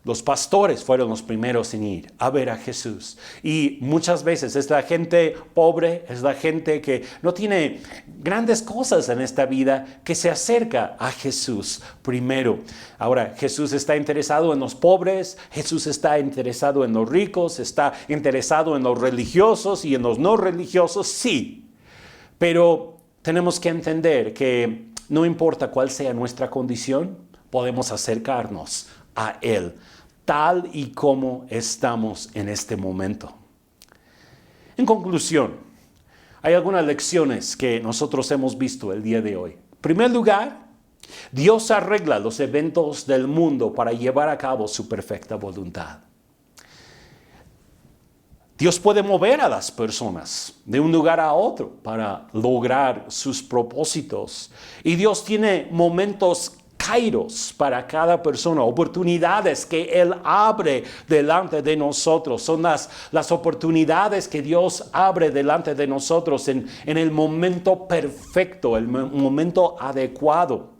Los pastores fueron los primeros en ir a ver a Jesús. Y muchas veces es la gente pobre, es la gente que no tiene grandes cosas en esta vida que se acerca a Jesús primero. Ahora, Jesús está interesado en los pobres, Jesús está interesado en los ricos, está interesado en los religiosos y en los no religiosos, sí. Pero tenemos que entender que no importa cuál sea nuestra condición, podemos acercarnos a Él, tal y como estamos en este momento. En conclusión, hay algunas lecciones que nosotros hemos visto el día de hoy. En primer lugar, Dios arregla los eventos del mundo para llevar a cabo su perfecta voluntad. Dios puede mover a las personas de un lugar a otro para lograr sus propósitos. Y Dios tiene momentos kairos para cada persona, oportunidades que Él abre delante de nosotros. Son las oportunidades que Dios abre delante de nosotros en el momento perfecto, el momento adecuado.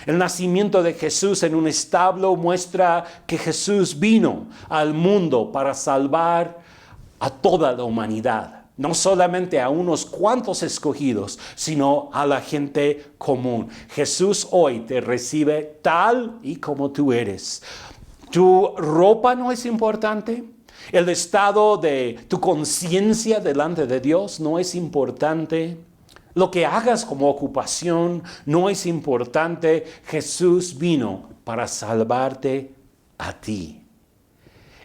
El nacimiento de Jesús en un establo muestra que Jesús vino al mundo para salvar a toda la humanidad, no solamente a unos cuantos escogidos, sino a la gente común. Jesús hoy te recibe tal y como tú eres. ¿Tu ropa no es importante? ¿El estado de tu conciencia delante de Dios no es importante? Lo que hagas como ocupación no es importante. Jesús vino para salvarte a ti.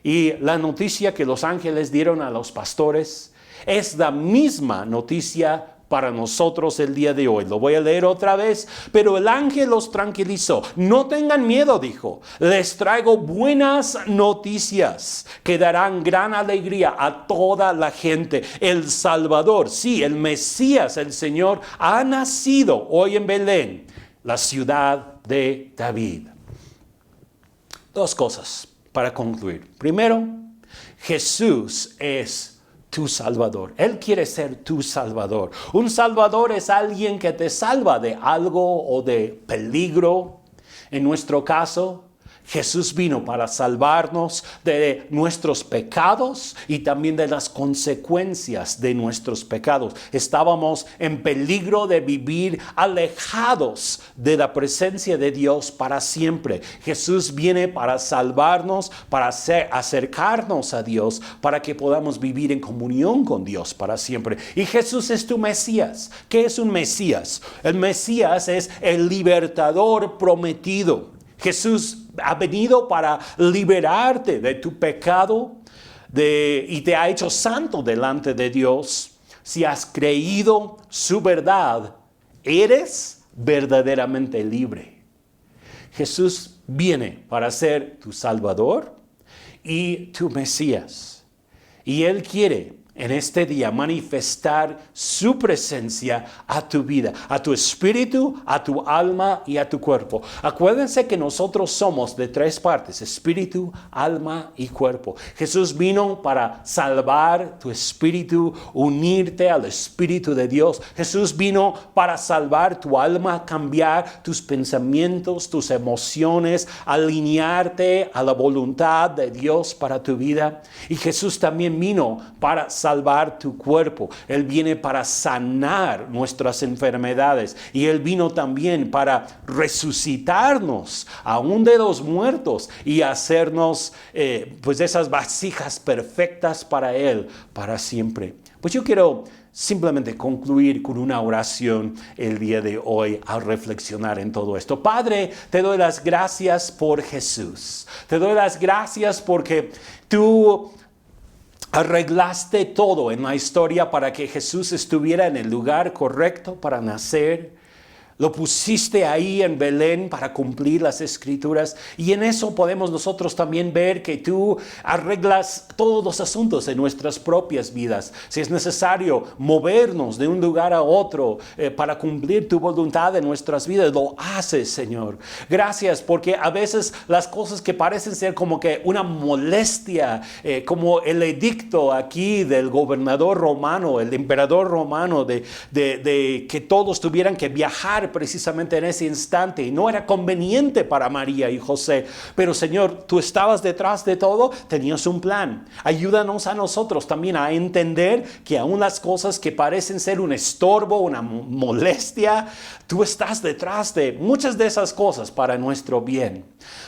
Y la noticia que los ángeles dieron a los pastores es la misma noticia para nosotros el día de hoy. Lo voy a leer otra vez. Pero el ángel los tranquilizó. No tengan miedo, dijo. Les traigo buenas noticias que darán gran alegría a toda la gente. El Salvador, sí, el Mesías, el Señor, ha nacido hoy en Belén, la ciudad de David. Dos cosas para concluir. Primero, Jesús es tu Salvador. Él quiere ser tu Salvador. Un Salvador es alguien que te salva de algo o de peligro. En nuestro caso, Jesús vino para salvarnos de nuestros pecados y también de las consecuencias de nuestros pecados. Estábamos en peligro de vivir alejados de la presencia de Dios para siempre. Jesús viene para salvarnos, para acercarnos a Dios, para que podamos vivir en comunión con Dios para siempre. Y Jesús es tu Mesías. ¿Qué es un Mesías? El Mesías es el libertador prometido. Jesús ha venido para liberarte de tu pecado, y te ha hecho santo delante de Dios, si has creído su verdad, eres verdaderamente libre. Jesús viene para ser tu Salvador y tu Mesías. Y Él quiere en este día manifestar su presencia a tu vida, a tu espíritu, a tu alma y a tu cuerpo. Acuérdense que nosotros somos de tres partes: espíritu, alma y cuerpo. Jesús vino para salvar tu espíritu, unirte al Espíritu de Dios. Jesús vino para salvar tu alma, cambiar tus pensamientos, tus emociones, alinearte a la voluntad de Dios para tu vida. Y Jesús también vino para salvar tu cuerpo. Él viene para sanar nuestras enfermedades, y Él vino también para resucitarnos aún de los muertos y hacernos pues esas vasijas perfectas para Él para siempre. Pues yo quiero simplemente concluir con una oración el día de hoy al reflexionar en todo esto. Padre, te doy las gracias por Jesús. Te doy las gracias porque tú arreglaste todo en la historia para que Jesús estuviera en el lugar correcto para nacer. Lo pusiste ahí en Belén para cumplir las Escrituras, y en eso podemos nosotros también ver que tú arreglas todos los asuntos en nuestras propias vidas. Si es necesario movernos de un lugar a otro para cumplir tu voluntad en nuestras vidas, lo haces, Señor. Gracias, porque a veces las cosas que parecen ser como que una molestia, como el edicto aquí del gobernador romano, el emperador romano, de que todos tuvieran que viajar precisamente en ese instante, y no era conveniente para María y José. Pero Señor, tú estabas detrás de todo, tenías un plan. Ayúdanos a nosotros también a entender que aún las cosas que parecen ser un estorbo, una molestia, tú estás detrás de muchas de esas cosas para nuestro bien.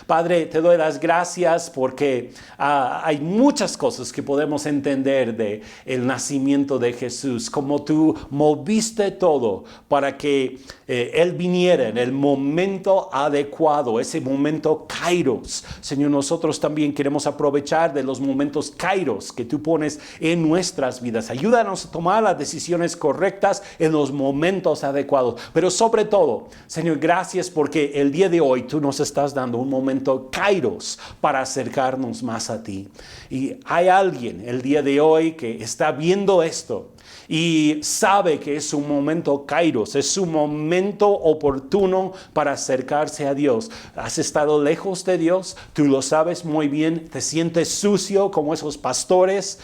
Padre, te doy las gracias porque hay muchas cosas que podemos entender de el nacimiento de Jesús, como tú moviste todo para que Él viniera en el momento adecuado, ese momento kairos. Señor, nosotros también queremos aprovechar de los momentos kairos que tú pones en nuestras vidas. Ayúdanos a tomar las decisiones correctas en los momentos adecuados. Pero sobre todo, Señor, gracias porque el día de hoy tú nos estás dando un momento kairos para acercarnos más a ti. Y hay alguien el día de hoy que está viendo esto y sabe que es un momento kairos, es un momento oportuno para acercarse a Dios. Has estado lejos de Dios, tú lo sabes muy bien, te sientes sucio como esos pastores,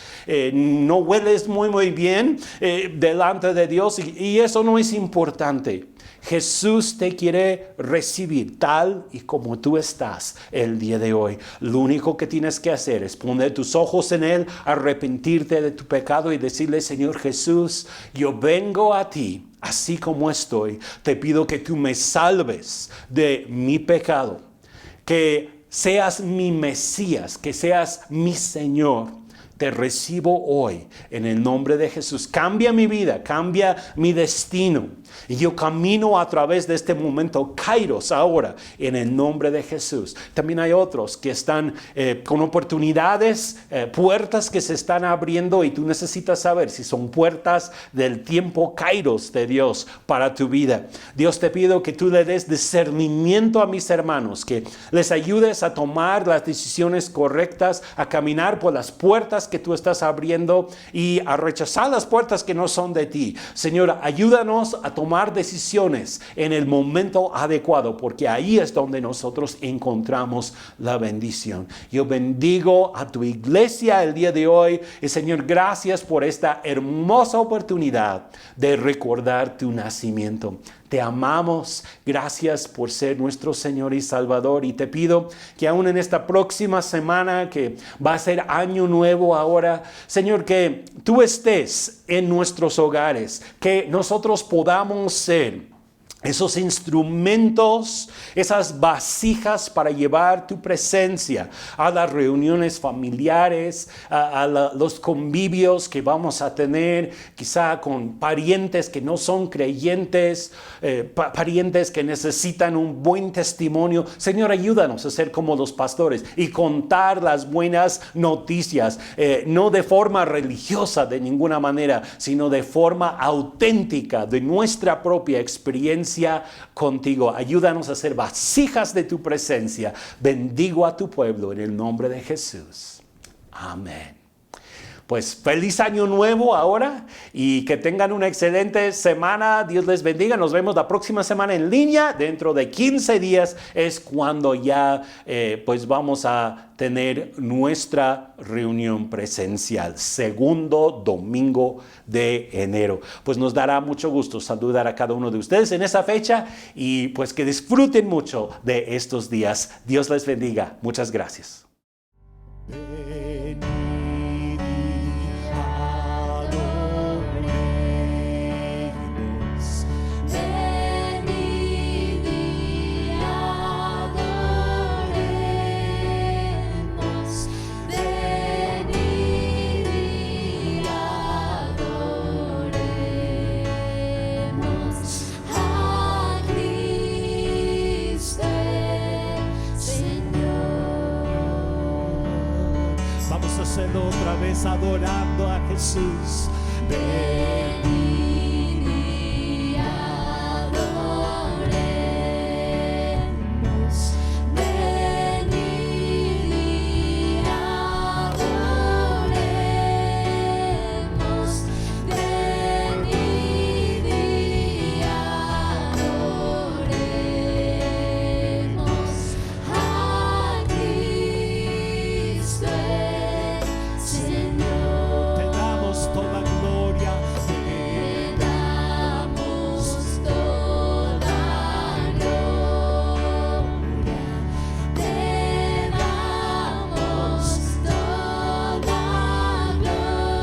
no hueles muy bien delante de Dios, y eso no es importante. Jesús te quiere recibir tal y como tú estás el día de hoy. Lo único que tienes que hacer es poner tus ojos en Él, arrepentirte de tu pecado y decirle: Señor Jesús, yo vengo a ti así como estoy. Te pido que tú me salves de mi pecado, que seas mi Mesías, que seas mi Señor. Te recibo hoy en el nombre de Jesús. Cambia mi vida, cambia mi destino. Y yo camino a través de este momento kairos ahora en el nombre de Jesús. También hay otros que están con oportunidades, puertas que se están abriendo, y tú necesitas saber si son puertas del tiempo kairos de Dios para tu vida. Dios, te pido que tú le des discernimiento a mis hermanos, que les ayudes a tomar las decisiones correctas, a caminar por las puertas que tú estás abriendo y a rechazar las puertas que no son de ti. Señor, ayúdanos a tomar decisiones en el momento adecuado, porque ahí es donde nosotros encontramos la bendición. Yo bendigo a tu iglesia el día de hoy, y Señor, gracias por esta hermosa oportunidad de recordar tu nacimiento. Te amamos, gracias por ser nuestro Señor y Salvador, y te pido que aún en esta próxima semana, que va a ser año nuevo ahora, Señor, que tú estés en nuestros hogares, que nosotros podamos ser esos instrumentos, esas vasijas para llevar tu presencia a las reuniones familiares, los convivios que vamos a tener, quizá con parientes que no son creyentes, parientes que necesitan un buen testimonio. Señor, ayúdanos a ser como los pastores y contar las buenas noticias, no de forma religiosa de ninguna manera, sino de forma auténtica de nuestra propia experiencia contigo. Ayúdanos a ser vasijas de tu presencia. Bendigo a tu pueblo en el nombre de Jesús. Amén. Pues feliz año nuevo ahora y que tengan una excelente semana. Dios les bendiga. Nos vemos la próxima semana en línea. Dentro de 15 días es cuando ya pues vamos a tener nuestra reunión presencial. Segundo domingo de enero. Pues nos dará mucho gusto saludar a cada uno de ustedes en esa fecha y pues que disfruten mucho de estos días. Dios les bendiga. Muchas gracias. Otra vez adorando a Jesús. Ven y adoremos. Ven y adoremos. Ven y adoremos a Cristo. Te damos toda gloria, te damos toda gloria, te damos toda gloria, te damos toda gloria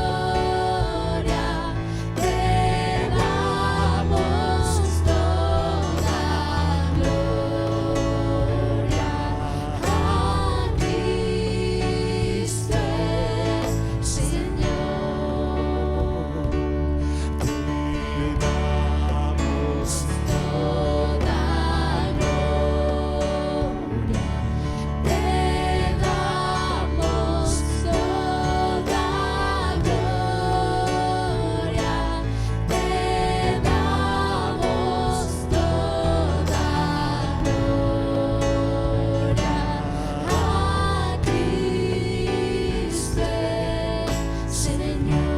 a Cristo.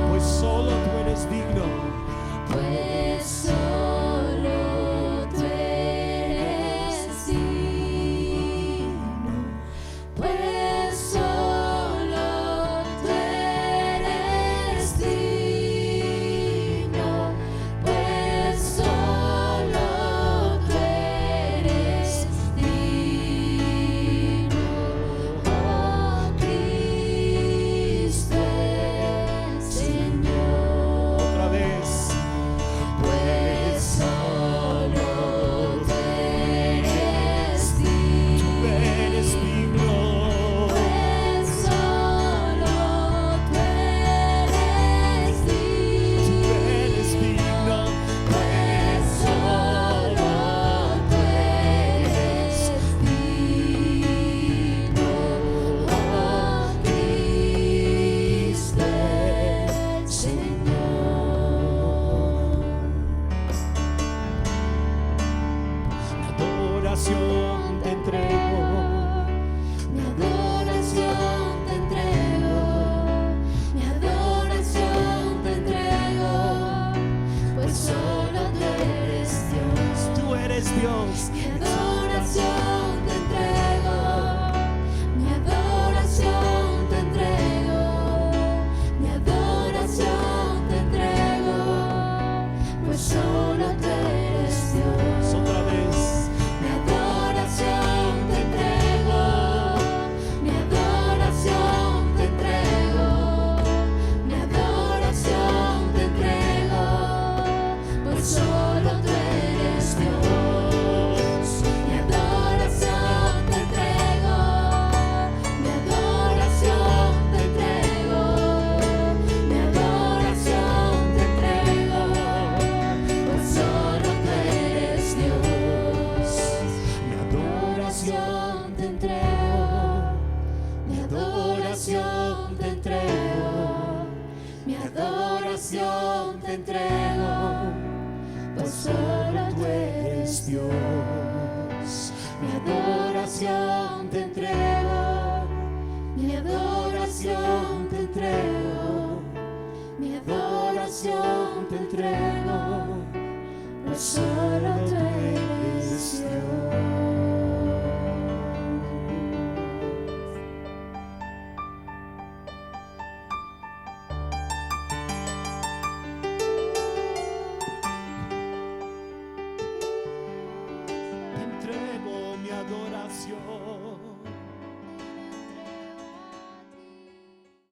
Pues solo tú eres digno. Pues solo tú eres digno. Pues solo tú eres digno. Pues solo tú eres digno. Oh Cristo Señor. Otra vez. Pues solo tú eres digno. Tú eres digno. Pues solo tú eres digno. Tú eres digno. Pues solo tú eres digno. Oh Cristo Señor. Adoración te entrego, mi adoración te entrego, mi adoración te entrego, pues solo tú eres Dios. Tú eres Dios. Mi adoración te entrego, mi adoración te entrego, mi adoración te entrego, pues solo tú eres Dios. Otra vez. Mi adoración te entrego, mi adoración te entrego, mi adoración te entrego, pues solo tú eres Dios. te entrego, pues solo tú eres Dios. Mi adoración te entrego, mi adoración te entrego, mi adoración te entrego, pues solo tú eres